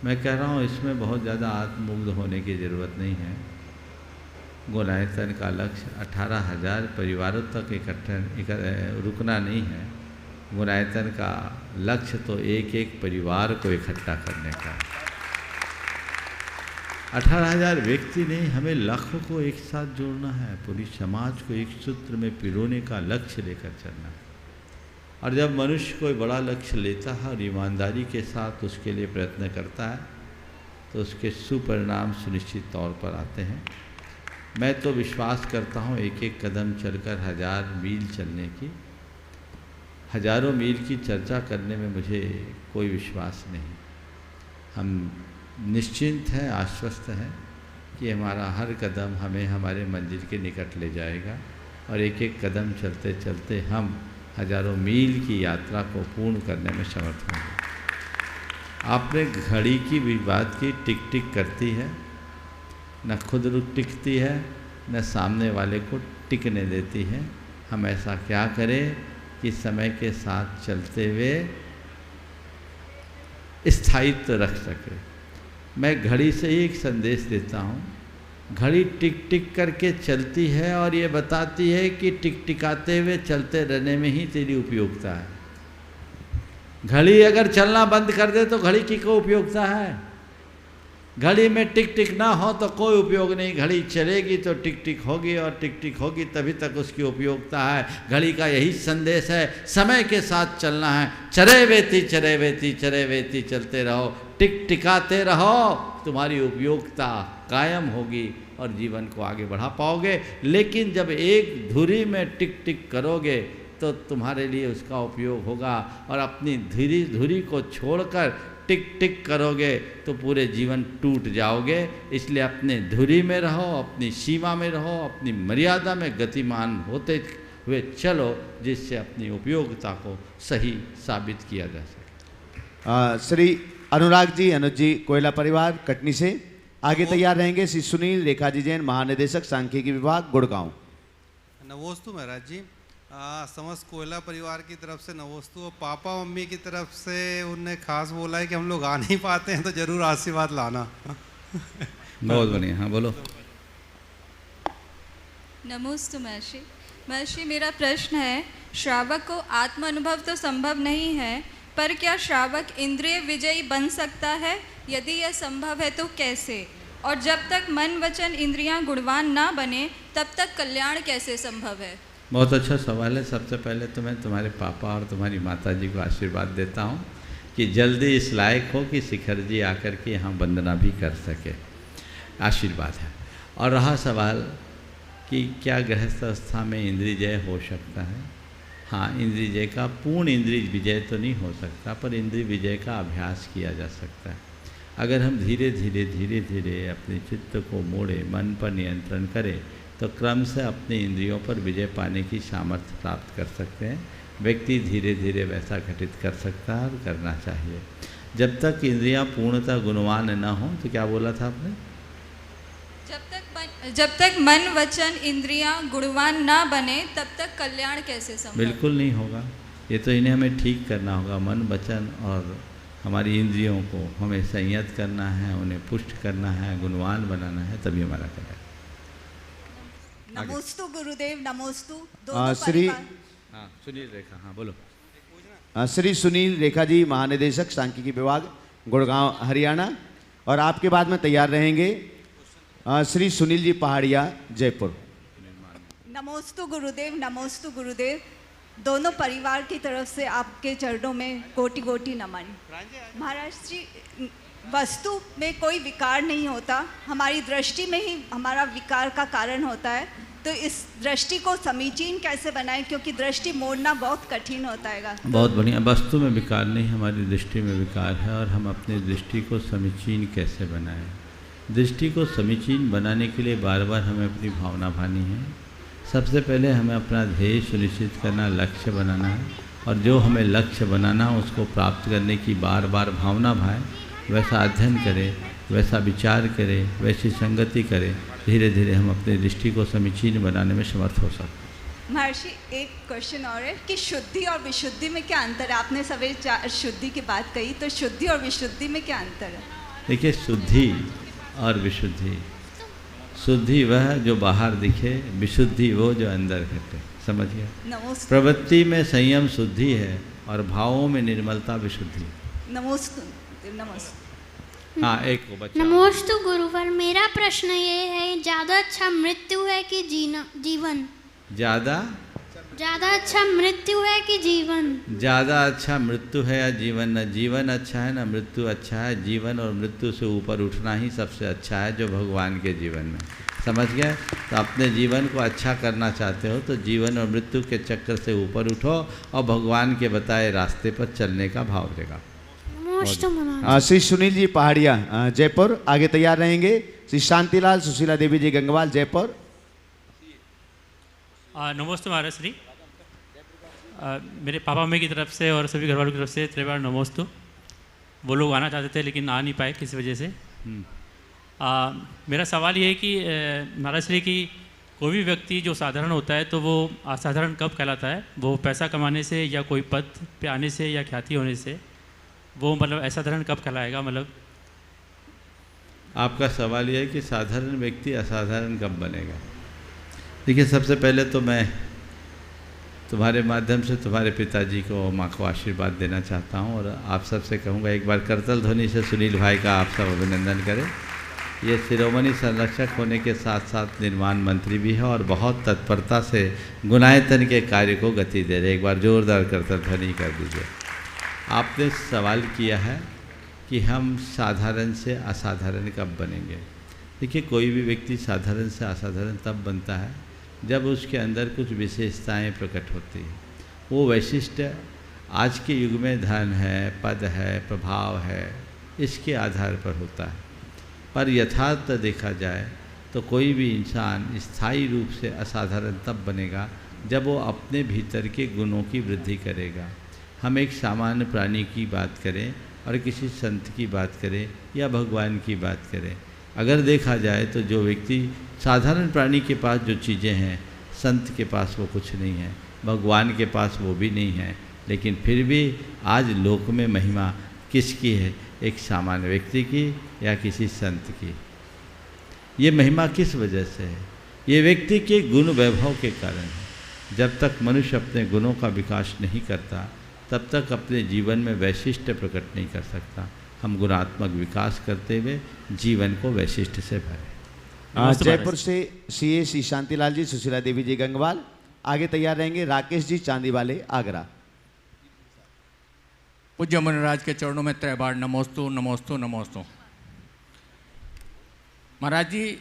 मैं कह रहा हूँ इसमें बहुत ज़्यादा आत्ममुग्ध होने की ज़रूरत नहीं है। गुणायतन का लक्ष्य 18,000 परिवारों तक रुकना नहीं है। गुणायतन का लक्ष्य तो एक एक परिवार को इकट्ठा करने का। 18,000 व्यक्ति नहीं, हमें लाखों को एक साथ जोड़ना है, पूरी समाज को एक सूत्र में पिरोने का लक्ष्य लेकर चलना है। और जब मनुष्य कोई बड़ा लक्ष्य लेता है और ईमानदारी के साथ उसके लिए प्रयत्न करता है तो उसके सुपरिणाम सुनिश्चित तौर पर आते हैं। मैं तो विश्वास करता हूँ एक एक कदम चलकर 1000 मील चलने की, हजारों मील की चर्चा करने में मुझे कोई विश्वास नहीं। हम निश्चिंत हैं, आश्वस्त हैं कि हमारा हर कदम हमें हमारे मंजिल के निकट ले जाएगा और एक एक कदम चलते चलते हम हजारों मील की यात्रा को पूर्ण करने में समर्थ होंगे। आपने घड़ी की भी बात की, टिक टिक करती है, न खुद रुक टिकती है न सामने वाले को टिकने देती है। हम ऐसा क्या करें कि समय के साथ चलते हुए स्थायित्व रख सके। मैं घड़ी से ही एक संदेश देता हूँ। घड़ी टिक टिक करके चलती है और ये बताती है कि टिक टिकाते हुए चलते रहने में ही तेरी उपयोगिता है। घड़ी अगर चलना बंद कर दे तो घड़ी की कोई उपयोगिता है? घड़ी में टिक टिक ना हो तो कोई उपयोग नहीं। घड़ी चलेगी तो टिक टिक होगी और टिक टिक होगी तभी तक उसकी उपयोगिता है। घड़ी का यही संदेश है, समय के साथ चलना है। चरे वेती चरे वेती चरे वेती चलते रहो, टिक टिकाते रहो, तुम्हारी उपयोगिता कायम होगी और जीवन को आगे बढ़ा पाओगे। लेकिन जब एक धुरी में टिक टिक करोगे तो तुम्हारे लिए उसका उपयोग होगा, और अपनी धुरी को छोड़कर टिक टिक करोगे तो पूरे जीवन टूट जाओगे। इसलिए अपने धुरी में रहो, अपनी सीमा में रहो, अपनी मर्यादा में गतिमान होते हुए चलो, जिससे अपनी उपयोगिता को सही साबित किया जा सके। श्री अनुराग जी, अनुज जी, कोयला परिवार कटनी से आगे तैयार रहेंगे। श्री सुनील रेखा जी जैन, महानिदेशक सांख्यिकी विभाग, गुड़गांव। नमोस्तु महाराज जी। समस्त कोयला परिवार की तरफ से नमोस्तु। और पापा मम्मी की तरफ से उनने खास बोला है कि हम लोग आ नहीं पाते हैं तो जरूर आशीर्वाद लाना। बहुत बढ़िया, हाँ बोलो। नमोस्तु महर्षि। महर्षि, मेरा प्रश्न है, श्रावक को आत्म अनुभव तो संभव नहीं है, पर क्या श्रावक इंद्रिय विजयी बन सकता है? यदि यह संभव है तो कैसे? और जब तक मन वचन इंद्रियां गुणवान ना बने तब तक कल्याण कैसे संभव है? बहुत अच्छा सवाल है। सबसे पहले तो मैं तुम्हारे पापा और तुम्हारी माता जी को आशीर्वाद देता हूँ कि जल्दी इस लायक हो कि शिखर जी आकर के यहाँ वंदना भी कर सके, आशीर्वाद है। और रहा सवाल कि क्या गृहस्थ अवस्था में इंद्रिय जय हो सकता है? हाँ, इंद्रिय जय का पूर्ण इंद्रिय विजय तो नहीं हो सकता, पर इंद्रिय विजय का अभ्यास किया जा सकता है। अगर हम धीरे धीरे अपने चित्त को मोड़े, मन पर नियंत्रण करें, तो क्रम से अपने इंद्रियों पर विजय पाने की सामर्थ्य प्राप्त कर सकते हैं। व्यक्ति धीरे धीरे वैसा घटित कर सकता है और करना चाहिए। जब तक इंद्रियां पूर्णतः गुणवान न हो, तो क्या बोला था आपने? जब तक मन वचन इंद्रियां गुणवान ना बने तब तक कल्याण कैसे संभव? बिल्कुल नहीं होगा। ये तो इन्हें हमें ठीक करना होगा। मन वचन और हमारी इंद्रियों को हमें संयत करना है, उन्हें पुष्ट करना है, गुणवान बनाना है, तभी हमारा कल्याण। नमोस्तु गुरुदेव, नमोस्तु। श्री सुनील रेखा, हाँ बोलो। श्री सुनील रेखा जी, महानिदेशक सांख्यिकी विभाग, गुड़गांव, हरियाणा। और आपके बाद में तैयार रहेंगे श्री सुनील जी पहाड़िया, जयपुर। नमोस्तु गुरुदेव, नमोस्तु गुरुदेव। दोनों परिवार की तरफ से आपके चरणों में कोटि कोटि नमन। महाराज जी, वस्तु में कोई विकार नहीं होता, हमारी दृष्टि में ही हमारा विकार का कारण होता है। तो इस दृष्टि को समीचीन कैसे बनाएं, क्योंकि दृष्टि मोड़ना बहुत कठिन होता है। बहुत बढ़िया। वस्तु में विकार नहीं, हमारी दृष्टि में विकार है। और हम अपनी दृष्टि को समीचीन कैसे बनाएं? दृष्टि को समीचीन बनाने के लिए बार बार हमें अपनी भावना भानी है। सबसे पहले हमें अपना ध्येय सुनिश्चित करना, लक्ष्य बनाना है। और जो हमें लक्ष्य बनाना, उसको प्राप्त करने की बार बार भावना भाए, वैसा अध्ययन करें, वैसा विचार करें, वैसी संगति करें। धीरे धीरे हम अपनी दृष्टि को समीचीन बनाने में समर्थ हो सकते हैं। महर्षि, एक क्वेश्चन और है कि शुद्धि और विशुद्धि में क्या अंतर है? आपने सवेरे शुद्धि की बात कही, तो शुद्धि और विशुद्धि में क्या अंतर है? देखिए, शुद्धि और विशुद्धि, शुद्धि वह जो बाहर दिखे, विशुद्धि वो जो अंदर घटे। समझिए, प्रवृत्ति में संयम शुद्धि है और भावों में निर्मलता विशुद्धि। नमोस्तु। नमस्ते। हाँ, एक को बच्चा। नमोस्तु गुरुवर, मेरा प्रश्न ये है, ज़्यादा अच्छा मृत्यु है कि जीवन? ज़्यादा अच्छा मृत्यु है कि जीवन? ज़्यादा अच्छा मृत्यु है या जीवन? न जीवन अच्छा है न मृत्यु अच्छा है। जीवन और मृत्यु से ऊपर उठना ही सबसे अच्छा है, जो भगवान के जीवन में। समझ गए? तो अपने जीवन को अच्छा करना चाहते हो तो जीवन और मृत्यु के चक्कर से ऊपर उठो और भगवान के बताए रास्ते पर चलने का भाव देगा। श्री सुनील जी पहाड़िया, जयपुर। आगे तैयार रहेंगे श्री शांतिलाल सुशीला देवी जी गंगवाल, जयपुर। नमस्ते महाराज श्री। मेरे पापा मम्मी की तरफ से और सभी घर वालों की तरफ से त्रिवार नमोस्तु। वो लोग आना चाहते थे लेकिन आ नहीं पाए किसी वजह से। मेरा सवाल ये है कि महाराज श्री की कोई भी व्यक्ति जो साधारण होता है तो वो असाधारण कब कहलाता है? वो पैसा कमाने से या कोई पद पे आने से या ख्याति होने से वो मतलब असाधारण कब कहलाएगा? मतलब आपका सवाल यह है कि साधारण व्यक्ति असाधारण कब बनेगा? देखिए, सबसे पहले तो मैं तुम्हारे माध्यम से तुम्हारे पिताजी को माँ को आशीर्वाद देना चाहता हूँ और आप सबसे कहूँगा एक बार करतल ध्वनि से सुनील भाई का आप सब अभिनंदन करें। ये शिरोमणि संरक्षक होने के साथ साथ निर्माण मंत्री भी है और बहुत तत्परता से गुणायतन के कार्य को गति दे रहे। एक बार जोरदार करतल ध्वनि कर दीजिए। आपने सवाल किया है कि हम साधारण से असाधारण कब बनेंगे। देखिए, कोई भी व्यक्ति साधारण से असाधारण तब बनता है जब उसके अंदर कुछ विशेषताएं प्रकट होती हैं। वो वैशिष्ट आज के युग में धन है, पद है, प्रभाव है, इसके आधार पर होता है। पर यथार्थ देखा जाए तो कोई भी इंसान स्थायी रूप से असाधारण तब बनेगा जब वो अपने भीतर के गुणों की वृद्धि करेगा। हम एक सामान्य प्राणी की बात करें और किसी संत की बात करें या भगवान की बात करें, अगर देखा जाए तो जो व्यक्ति साधारण प्राणी के पास जो चीज़ें हैं, संत के पास वो कुछ नहीं है, भगवान के पास वो भी नहीं है, लेकिन फिर भी आज लोक में महिमा किसकी है? एक सामान्य व्यक्ति की या किसी संत की। ये महिमा किस वजह से है? ये व्यक्ति के गुण वैभव के कारण है। जब तक मनुष्य अपने गुणों का विकास नहीं करता तब तक अपने जीवन में वैशिष्ट्य प्रकट नहीं कर सकता। हम गुणात्मक विकास करते हुए जीवन को वैशिष्ट से भरें। जयपुर से सीए श्री शांतिलाल जी, सुशीला देवी जी गंगवाल, आगे तैयार रहेंगे राकेश जी चांदी वाले, आगरा। पूज्य मुनिराज के चरणों में त्रय बार नमोस्तु नमोस्तु नमोस्तु। महाराज जी,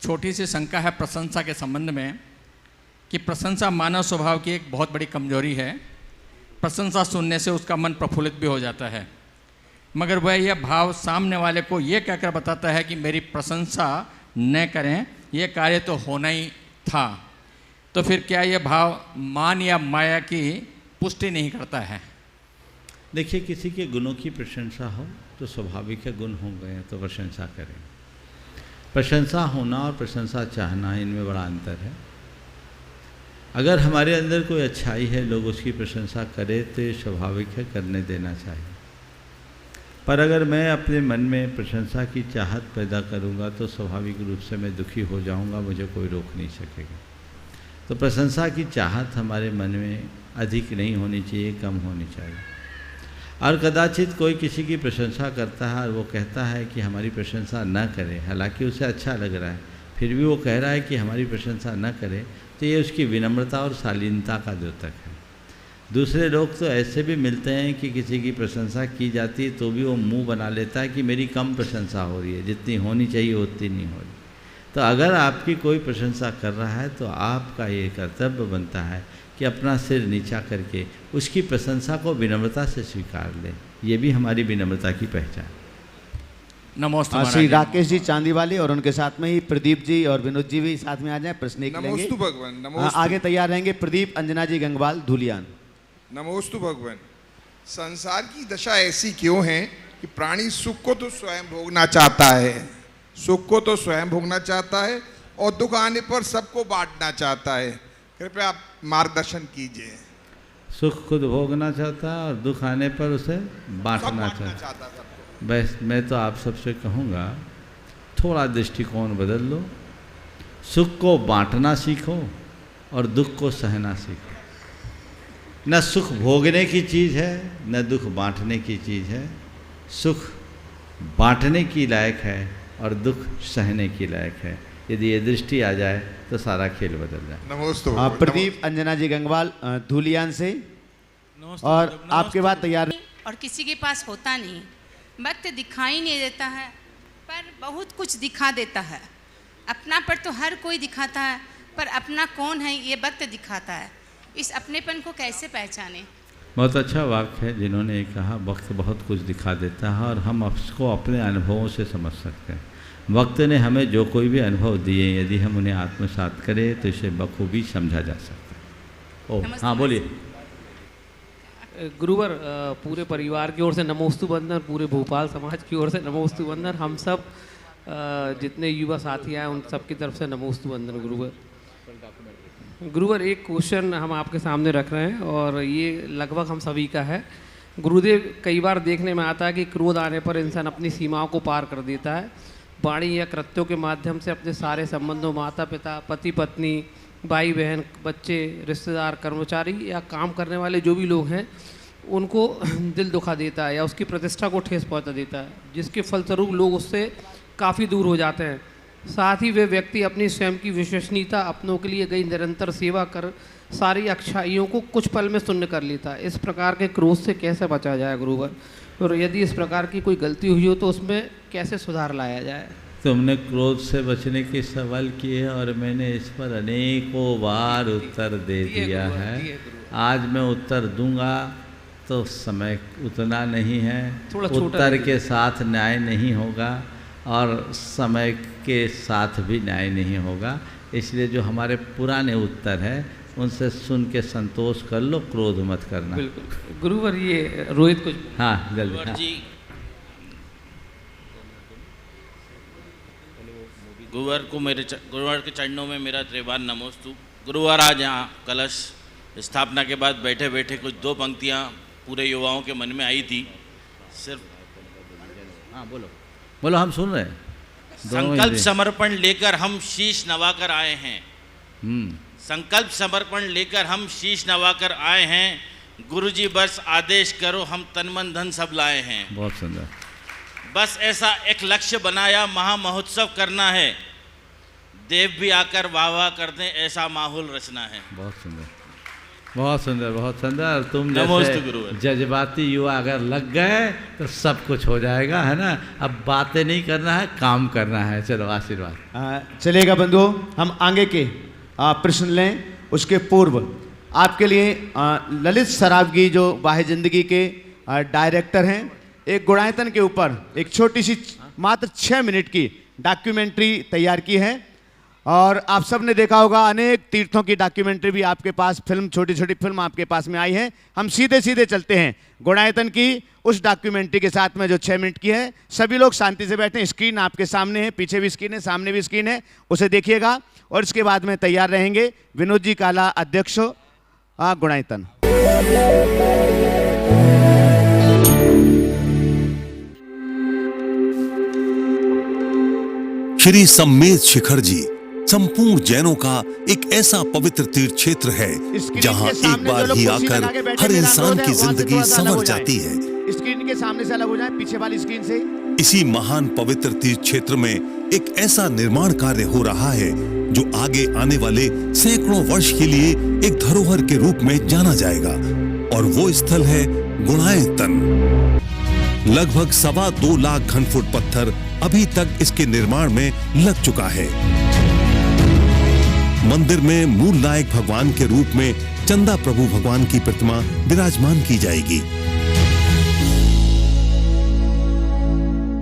छोटी सी शंका है प्रशंसा के संबंध में कि प्रशंसा मानव स्वभाव की एक बहुत बड़ी कमजोरी है। प्रशंसा सुनने से उसका मन प्रफुल्लित भी हो जाता है, मगर वह यह भाव सामने वाले को यह कहकर बताता है कि मेरी प्रशंसा न करें, यह कार्य तो होना ही था। तो फिर क्या यह भाव मान या माया की पुष्टि नहीं करता है? देखिए, किसी के गुणों की प्रशंसा हो तो स्वाभाविक है, गुण हो गए तो प्रशंसा करें। प्रशंसा होना और प्रशंसा चाहना, इनमें बड़ा अंतर है। अगर हमारे अंदर कोई अच्छाई है, लोग उसकी प्रशंसा करें तो ये स्वाभाविक है, करने देना चाहिए। पर अगर मैं अपने मन में प्रशंसा की चाहत पैदा करूंगा तो स्वाभाविक रूप से मैं दुखी हो जाऊंगा, मुझे कोई रोक नहीं सकेगा। तो प्रशंसा की चाहत हमारे मन में अधिक नहीं होनी चाहिए, कम होनी चाहिए। और कदाचित कोई किसी की प्रशंसा करता है और वो कहता है कि हमारी प्रशंसा न करे, हालांकि उसे अच्छा लग रहा है, फिर भी वो कह रहा है कि हमारी प्रशंसा न करे, तो ये उसकी विनम्रता और शालीनता का द्योतक है। दूसरे लोग तो ऐसे भी मिलते हैं कि किसी की प्रशंसा की जाती है तो भी वो मुंह बना लेता है कि मेरी कम प्रशंसा हो रही है, जितनी होनी चाहिए उतनी नहीं हो रही। तो अगर आपकी कोई प्रशंसा कर रहा है तो आपका ये कर्तव्य बनता है कि अपना सिर नीचा करके उसकी प्रशंसा को विनम्रता से स्वीकार लें। ये भी हमारी विनम्रता की पहचान। नमस्ते। श्री राकेश जी चांदी वाले और उनके साथ में ही प्रदीप जी और विनोद जी भी साथ में आ जाएं, प्रश्न एक लेंगे। नमोस्तु भगवान, नमोस्तु। आगे तैयार रहेंगे प्रदीप अंजना जी गंगवाल, धुलियान। नमोस्तु भगवान। संसार की दशा ऐसी क्यों है कि प्राणी सुख को तो स्वयं भोगना चाहता है, सुख को तो स्वयं भोगना चाहता है और दुख आने पर सबको बांटना चाहता है। कृपया आप मार्गदर्शन कीजिए। सुख खुद भोगना चाहता है और दुख आने पर उसे बांटना चाहता है। बस मैं तो आप सबसे कहूँगा थोड़ा दृष्टिकोण बदल लो, सुख को बांटना सीखो और दुख को सहना सीखो। न सुख भोगने की चीज़ है न दुख बांटने की चीज़ है। सुख बांटने की लायक है और दुख सहने की लायक है। यदि ये दृष्टि आ जाए तो सारा खेल बदल जाए। नमस्ते। प्रदीप अंजना जी गंगवाल धुलियान से, और आपके बाद तैयार। और किसी के पास होता नहीं, वक्त दिखाई नहीं देता है पर बहुत कुछ दिखा देता है। अपना पर तो हर कोई दिखाता है, पर अपना कौन है ये वक्त दिखाता है। इस अपनेपन को कैसे पहचाने? बहुत अच्छा वाक्य है जिन्होंने कहा, वक्त बहुत कुछ दिखा देता है और हम उसको अपने अनुभवों से समझ सकते हैं। वक्त ने हमें जो कोई भी अनुभव दिए, यदि हम उन्हें आत्मसात करें तो इसे बखूबी समझा जा सकता है। हाँ बोलिए। गुरुवर पूरे परिवार की ओर से नमोस्तु वंदन, पूरे भोपाल समाज की ओर से नमोस्तु वंदन, हम सब जितने युवा साथी आए उन सब की तरफ से नमोस्तु वंदन गुरुवर। गुरुवर एक क्वेश्चन हम आपके सामने रख रहे हैं और ये लगभग हम सभी का है। गुरुदेव, कई बार देखने में आता है कि क्रोध आने पर इंसान अपनी सीमाओं को पार कर देता है, वाणी या कृत्यों के माध्यम से अपने सारे संबंधों, माता पिता, पति पत्नी, भाई बहन, बच्चे, रिश्तेदार, कर्मचारी या काम करने वाले जो भी लोग हैं उनको दिल दुखा देता है या उसकी प्रतिष्ठा को ठेस पहुंचा देता है, जिसके फलस्वरूप लोग उससे काफ़ी दूर हो जाते हैं। साथ ही वे व्यक्ति अपनी स्वयं की विश्वसनीयता, अपनों के लिए गई निरंतर सेवा कर सारी अच्छाइयों को कुछ पल में शून्य कर लेता है। इस प्रकार के क्रोध से कैसे बचा जाए गुरुवर, और यदि इस प्रकार की कोई गलती हुई हो तो उसमें कैसे सुधार लाया जाए? तुमने क्रोध से बचने के सवाल किए और मैंने इस पर अनेकों बार उत्तर दे दिया है। आज मैं उत्तर दूंगा तो समय उतना नहीं है, उत्तर के साथ न्याय नहीं होगा और समय के साथ भी न्याय नहीं होगा। इसलिए जो हमारे पुराने उत्तर हैं उनसे सुन के संतोष कर लो, क्रोध मत करना। बिल्कुल गुरुवर। ये रोहित कुछ, हाँ जल्दी। हाँ। गुरुवार को गुरुवार के चरणों में मेरा त्रिवार नमोस्तु। गुरुवार आज यहाँ कलश स्थापना के बाद बैठे बैठे कुछ दो पंक्तियाँ पूरे युवाओं के मन में आई थी। सिर्फ हाँ बोलो बोलो, हम सुन रहे हैं। संकल्प समर्पण लेकर हम शीश नवाकर आए हैं। संकल्प समर्पण लेकर हम शीश नवाकर आए हैं। गुरुजी बस आदेश करो, हम तन मन धन सब लाए हैं। बहुत सुंदर। बस ऐसा एक लक्ष्य बनाया, महा महोत्सव करना है। देव भी आकर वाह वाह कर दें, ऐसा माहौल रचना है। बहुत सुंदर, बहुत सुंदर, बहुत सुंदर। तुम जैसे जज्बाती युवा अगर लग गए तो सब कुछ हो जाएगा, है ना। अब बातें नहीं करना है, काम करना है। चलो आशीर्वाद। चलेगा बंधुओं, हम आगे के प्रश्न लें। उसके पूर्व आपके लिए ललित सरावगी जो वाह्य जिंदगी के डायरेक्टर हैं, एक गुणायतन के ऊपर एक छोटी सी मात्र 6 मिनट की डॉक्यूमेंट्री तैयार की है। और आप सब ने देखा होगा अनेक तीर्थों की डॉक्यूमेंट्री भी आपके पास, फिल्म, छोटी छोटी फिल्म आपके पास में आई है। हम सीधे सीधे चलते हैं गुणायतन की उस डॉक्यूमेंट्री के साथ में जो 6 मिनट की है। सभी लोग शांति से बैठे। स्क्रीन आपके सामने है, पीछे भी स्क्रीन है, सामने भी स्क्रीन है, उसे देखिएगा। और इसके बाद में तैयार रहेंगे विनोद जी काला, अध्यक्ष गुणायतन। श्री सम्मेद शिखर जी संपूर्ण जैनों का एक ऐसा पवित्र तीर्थ क्षेत्र है जहां एक बार ही आकर हर इंसान की जिंदगी संवर जाती है। स्क्रीन के सामने से अलग हो जाए, पीछे वाली स्क्रीन से। इसी महान पवित्र तीर्थ क्षेत्र में एक ऐसा निर्माण कार्य हो रहा है जो आगे आने वाले सैकड़ों वर्ष के लिए एक धरोहर के रूप में जाना जाएगा, और वो स्थल है गुणायतन। लगभग 2.25 लाख घनफुट पत्थर अभी तक इसके निर्माण में लग चुका है। मंदिर में मूल नायक भगवान के रूप में चंदा प्रभु भगवान की प्रतिमा विराजमान की जाएगी।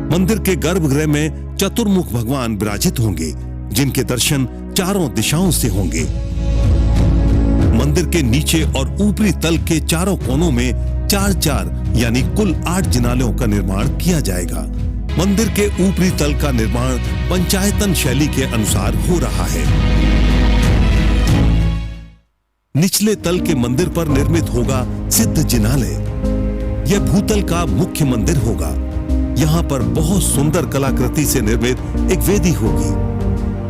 मंदिर के गर्भगृह में चतुर्मुख भगवान विराजित होंगे, जिनके दर्शन चारों दिशाओं से होंगे। मंदिर के नीचे और ऊपरी तल के चारों कोनों में 4 यानी कुल 8 जिनालयों का निर्माण किया जाएगा। मंदिर के ऊपरी तल का निर्माण पंचायतन शैली के अनुसार हो रहा है। निचले तल के मंदिर पर निर्मित होगा सिद्ध जिनालय। यह भूतल का मुख्य मंदिर होगा। यहाँ पर बहुत सुंदर कलाकृति से निर्मित एक वेदी होगी।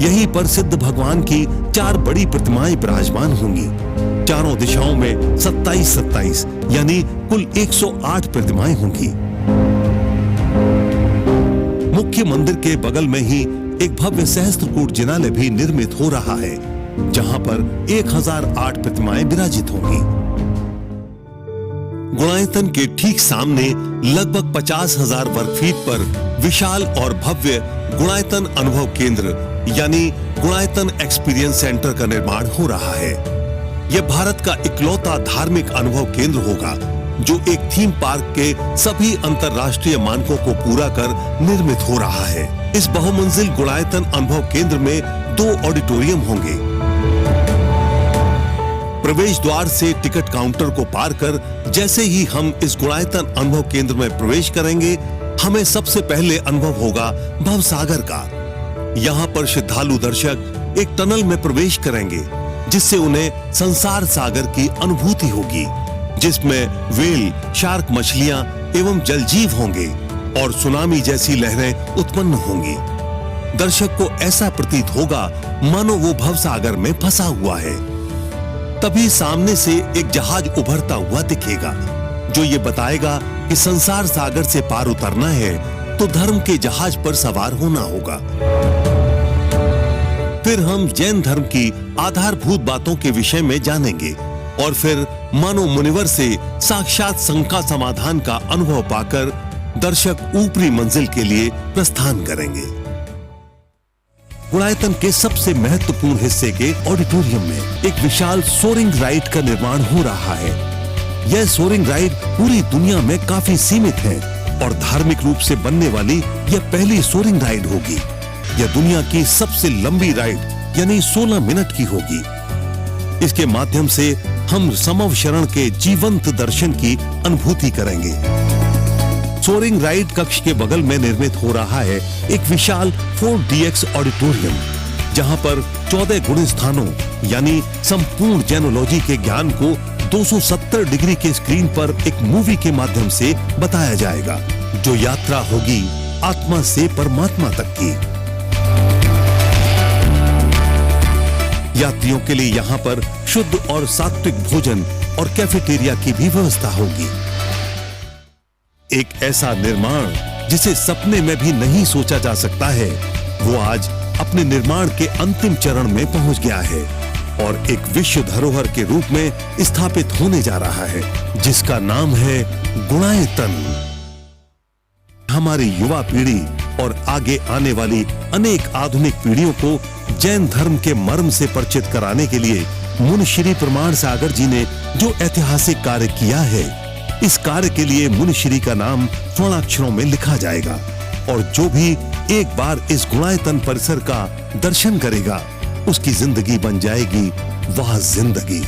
यहीं पर सिद्ध भगवान की 4 बड़ी प्रतिमाएं विराजमान होंगी। चारों दिशाओं में 27 यानी कुल 108 प्रतिमाएं होंगी। मुख्य मंदिर के बगल में ही एक भव्य सहस्त्रकूट जिनालय भी निर्मित हो रहा है, जहां पर 1008 प्रतिमाएं विराजित होंगी। गुणायतन के ठीक सामने लगभग 50,000 वर्ग फीट पर विशाल और भव्य गुणायतन अनुभव केंद्र यानी गुणायतन एक्सपीरियंस सेंटर का निर्माण हो रहा है। यह भारत का इकलौता धार्मिक अनुभव केंद्र होगा जो एक थीम पार्क के सभी अंतर्राष्ट्रीय मानकों को पूरा कर निर्मित हो रहा है। इस बहुमंजिल गुणायतन अनुभव केंद्र में 2 ऑडिटोरियम होंगे। प्रवेश द्वार से टिकट काउंटर को पार कर जैसे ही हम इस गुणायतन अनुभव केंद्र में प्रवेश करेंगे, हमें सबसे पहले अनुभव होगा भवसागर का। यहाँ पर श्रद्धालु दर्शक एक टनल में प्रवेश करेंगे, जिससे उन्हें संसार सागर की अनुभूति होगी, जिसमें व्हेल, शार्क मछलियां एवं जलजीव होंगे और सुनामी जैसी लहरें उत्पन्न होंगी। दर्शक को ऐसा प्रतीत होगा मानो वो भवसागर में फंसा हुआ है। तभी सामने से एक जहाज उभरता हुआ दिखेगा, जो ये बताएगा कि संसार सागर से पार उतरना है तो धर्म के जहाज पर सवार होना होगा। फिर हम जैन धर्म की आधारभूत बातों के विषय में जानेंगे और फिर मानो मुनिवर से साक्षात शंका समाधान का अनुभव पाकर दर्शक ऊपरी मंजिल के लिए प्रस्थान करेंगे। गुणायतन के सबसे महत्वपूर्ण हिस्से के ऑडिटोरियम में एक विशाल सोरिंग राइड का निर्माण हो रहा है। यह सोरिंग राइड पूरी दुनिया में काफी सीमित है और धार्मिक रूप से बनने वाली यह पहली सोरिंग राइड होगी। यह दुनिया की सबसे लंबी राइड यानी 16 मिनट की होगी। इसके माध्यम से हम समव शरण के जीवंत दर्शन की अनुभूति करेंगे। सोरिंग राइड कक्ष के बगल में निर्मित हो रहा है एक विशाल 4DX ऑडिटोरियम, जहां पर 14 गुण स्थानों यानी संपूर्ण जैनोलॉजी के ज्ञान को 270 डिग्री के स्क्रीन पर एक मूवी के माध्यम से बताया जाएगा, जो यात्रा होगी आत्मा से परमात्मा तक की। यात्रियों के लिए यहाँ पर शुद्ध और सात्विक भोजन और कैफेटेरिया की भी व्यवस्था होगी। एक ऐसा निर्माण जिसे सपने में भी नहीं सोचा जा सकता है, वो आज अपने निर्माण के अंतिम चरण में पहुंच गया है और एक विश्व धरोहर के रूप में स्थापित होने जा रहा है, जिसका नाम है गुणायतन। हमारी युवा पीढ़ी और आगे आने वाली अनेक आधुनिक पीढ़ियों को जैन धर्म के मर्म से परिचित कराने के लिए मुनि श्री प्रमाण सागर जी ने जो ऐतिहासिक कार्य किया है, इस कार्य के लिए मुनि श्री का नाम स्वर्णाक्षरों में लिखा जाएगा और जो भी एक बार इस गुणायतन परिसर का दर्शन करेगा, उसकी जिंदगी बन जाएगी वह जिंदगी।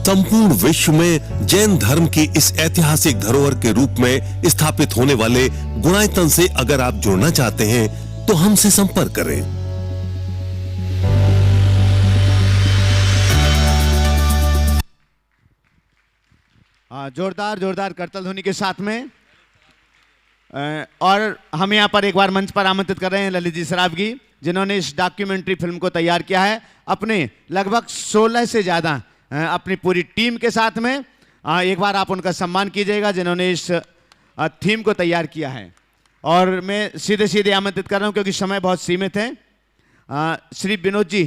संपूर्ण विश्व में जैन धर्म की इस ऐतिहासिक धरोहर के रूप में स्थापित होने वाले गुणायतन से अगर आप जुड़ना चाहते हैं तो हमसे संपर्क करें। जोरदार जोरदार करताल ध्वनि के साथ में। और हम यहाँ पर एक बार मंच पर आमंत्रित कर रहे हैं ललित जी सरावगी, जिन्होंने इस डॉक्यूमेंट्री फिल्म को तैयार किया है अपने लगभग 16 से ज़्यादा अपनी पूरी टीम के साथ में। एक बार आप उनका सम्मान कीजिएगा जिन्होंने इस थीम को तैयार किया है। और मैं सीधे सीधे आमंत्रित कर रहा हूँ क्योंकि समय बहुत सीमित है। श्री विनोद जी,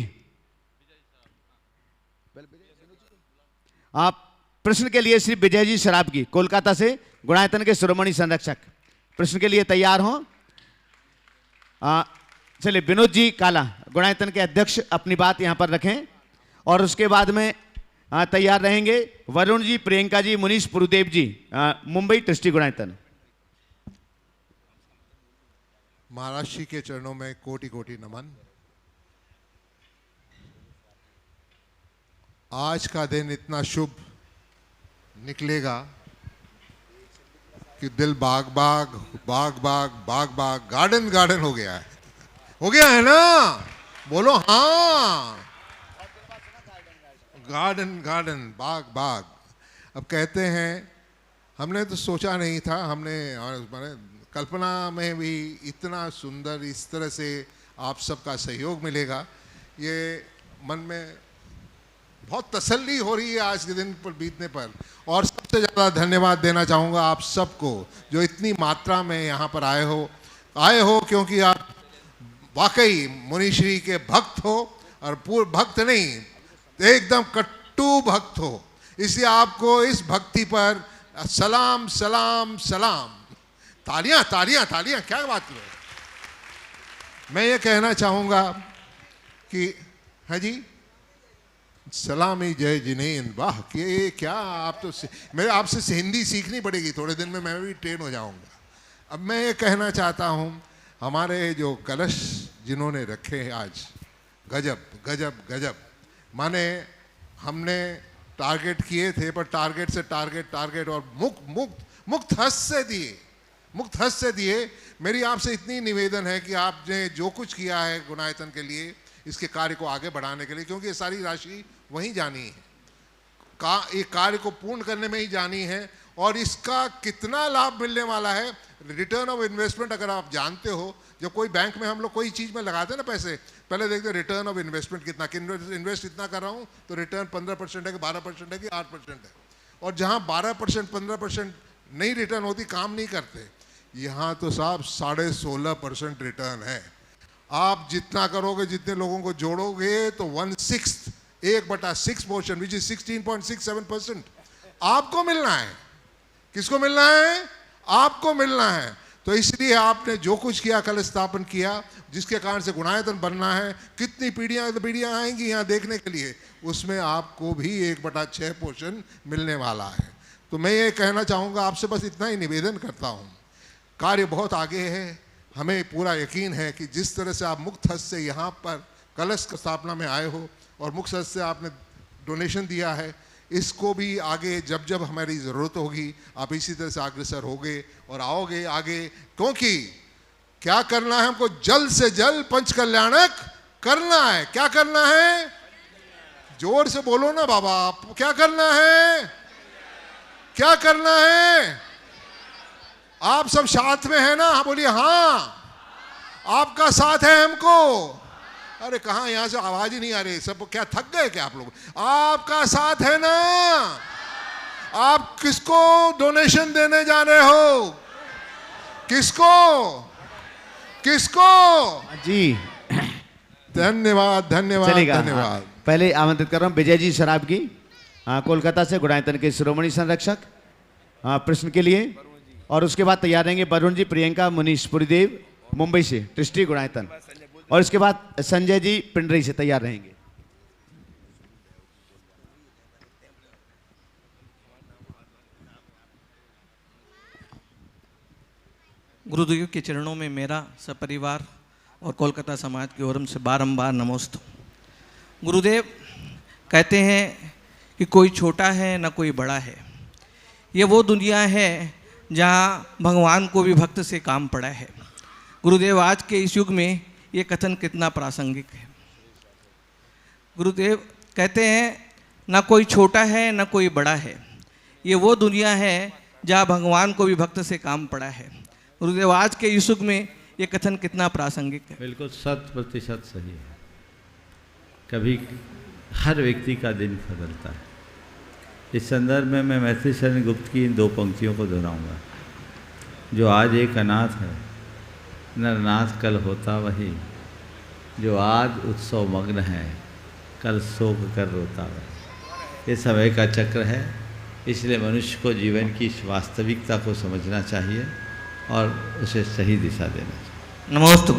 आप प्रश्न के लिए श्री विजय जी सरावगी कोलकाता से गुणायतन के शिरोमणि संरक्षक प्रश्न के लिए तैयार हों। चलिए विनोद जी काला गुणायतन के अध्यक्ष अपनी बात यहां पर रखें और उसके बाद में तैयार रहेंगे वरुण जी, प्रियंका जी, मुनीश पुरुदेव जी, मुंबई ट्रस्टी गुणायतन। महाराज जी के चरणों में कोटि कोटि नमन। आज का दिन इतना शुभ निकलेगा कि दिल बाग बाग बाग बाग बाग बाग गार्डन गार्डन हो गया है ना? बोलो हाँ, गार्डन गार्डन बाग बाग। अब कहते हैं हमने तो सोचा नहीं था, हमने कल्पना में भी इतना सुंदर इस तरह से आप सबका सहयोग मिलेगा, ये मन में बहुत तसल्ली हो रही है आज के दिन पर बीतने पर। और सबसे ज़्यादा धन्यवाद देना चाहूँगा आप सबको जो इतनी मात्रा में यहाँ पर आए हो क्योंकि आप वाकई मुनिश्री के भक्त हो और पूर्ण भक्त नहीं, एकदम कट्टू भक्त हो, इसलिए आपको इस भक्ति पर सलाम सलाम सलाम। तालियां तालियां तालियां, क्या बात है। मैं ये कहना चाहूँगा कि हाँ जी, सलामी जय जिनेन, वाह ये क्या, आप तो मेरे आपसे हिंदी सीखनी पड़ेगी, थोड़े दिन में मैं भी ट्रेन हो जाऊंगा। अब मैं ये कहना चाहता हूँ, हमारे जो कलश जिन्होंने रखे हैं आज, गजब गजब गजब। माने हमने टारगेट किए थे, पर टारगेट से टारगेट और मुक्त हस्त से दिए। मेरी आपसे इतनी निवेदन है कि आपने जो कुछ किया है गुणायतन के लिए, इसके कार्य को आगे बढ़ाने के लिए, क्योंकि ये सारी राशि वहीं जानी है, एक कार्य को पूर्ण करने में ही जानी है। और इसका कितना लाभ मिलने वाला है, रिटर्न ऑफ इन्वेस्टमेंट अगर आप जानते हो, जब कोई बैंक में हम लोग कोई चीज़ में लगाते हैं ना पैसे, पहले देखते हैं रिटर्न ऑफ इन्वेस्टमेंट कितना, इन्वेस्ट इतना कर रहा हूँ तो रिटर्न 15% है कि 12% है कि 8% है। और जहाँ 12% 15% नहीं रिटर्न होती, काम नहीं करते। यहाँ तो साहब 16.5% रिटर्न है। आप जितना करोगे, जितने लोगों को जोड़ोगे, तो 1/6 1/6 पोर्शन विच इज 16.67% आपको मिलना है। किसको मिलना है? आपको मिलना है। तो इसलिए आपने जो कुछ किया, कल स्थापन किया, जिसके कारण से गुणायतन बनना है, कितनी पीढ़ियां आएंगी यहाँ देखने के लिए, उसमें आपको भी 1/6 पोर्शन मिलने वाला है। तो मैं ये कहना चाहूँगा आपसे, बस इतना ही निवेदन करता हूँ। कार्य बहुत आगे है, हमें पूरा यकीन है कि जिस तरह से आप मुक्त हस्त से यहाँ पर कलश स्थापना में आए हो और मुक्त हस्त से आपने डोनेशन दिया है, इसको भी आगे जब जब हमारी ज़रूरत होगी आप इसी तरह से अग्रसर होगे और आओगे आगे। क्योंकि क्या करना है हमको? जल्द से जल्द पंच कल्याणक करना है। क्या करना है? जोर से बोलो ना बाबा, आप क्या करना है? क्या करना है? आप सब साथ में है ना? हाँ बोलिए हाँ, आपका साथ है हमको। अरे कहाँ, यहाँ से आवाज ही नहीं आ रही, सब क्या थक गए क्या आप लोग? आपका साथ है ना? आप किसको डोनेशन देने जा रहे हो? किसको? किसको? जी धन्यवाद धन्यवाद धन्यवाद। पहले आमंत्रित कर रहा हूँ विजय जी शराब की, कोलकाता से, गुणायतन के शिरोमणि संरक्षक, प्रश्न के लिए। और उसके बाद तैयार रहेंगे वरुण जी, प्रियंका, मुनीश पुरीदेव मुंबई से, ट्रस्टी गुणायतन। और इसके बाद संजय जी पिंडरी से तैयार रहेंगे। गुरुदेव के चरणों में मेरा सपरिवार और कोलकाता समाज की ओर से बारंबार नमोस्तु। गुरुदेव कहते हैं कि कोई छोटा है ना कोई बड़ा है। ये वो दुनिया है जहाँ भगवान को भी भक्त से काम पड़ा है। गुरुदेव आज के इस युग में ये कथन कितना प्रासंगिक है। गुरुदेव कहते हैं ना कोई छोटा है ना कोई बड़ा है, ये वो दुनिया है जहाँ भगवान को भी भक्त से काम पड़ा है। गुरुदेव आज के इस युग में ये कथन कितना प्रासंगिक है। बिल्कुल 100% सही है। कभी हर व्यक्ति का दिन बदलता है। इस संदर्भ में मैं मैथिली शरण गुप्त की इन 2 पंक्तियों को दोहराऊंगा। जो आज एक अनाथ है, नरनाथ कल होता वही, जो आज उत्सव मग्न है, कल शोक कर रोता वही। ये समय का चक्र है, इसलिए मनुष्य को जीवन की इस वास्तविकता को समझना चाहिए और उसे सही दिशा देना चाहिए। नमोस्तु।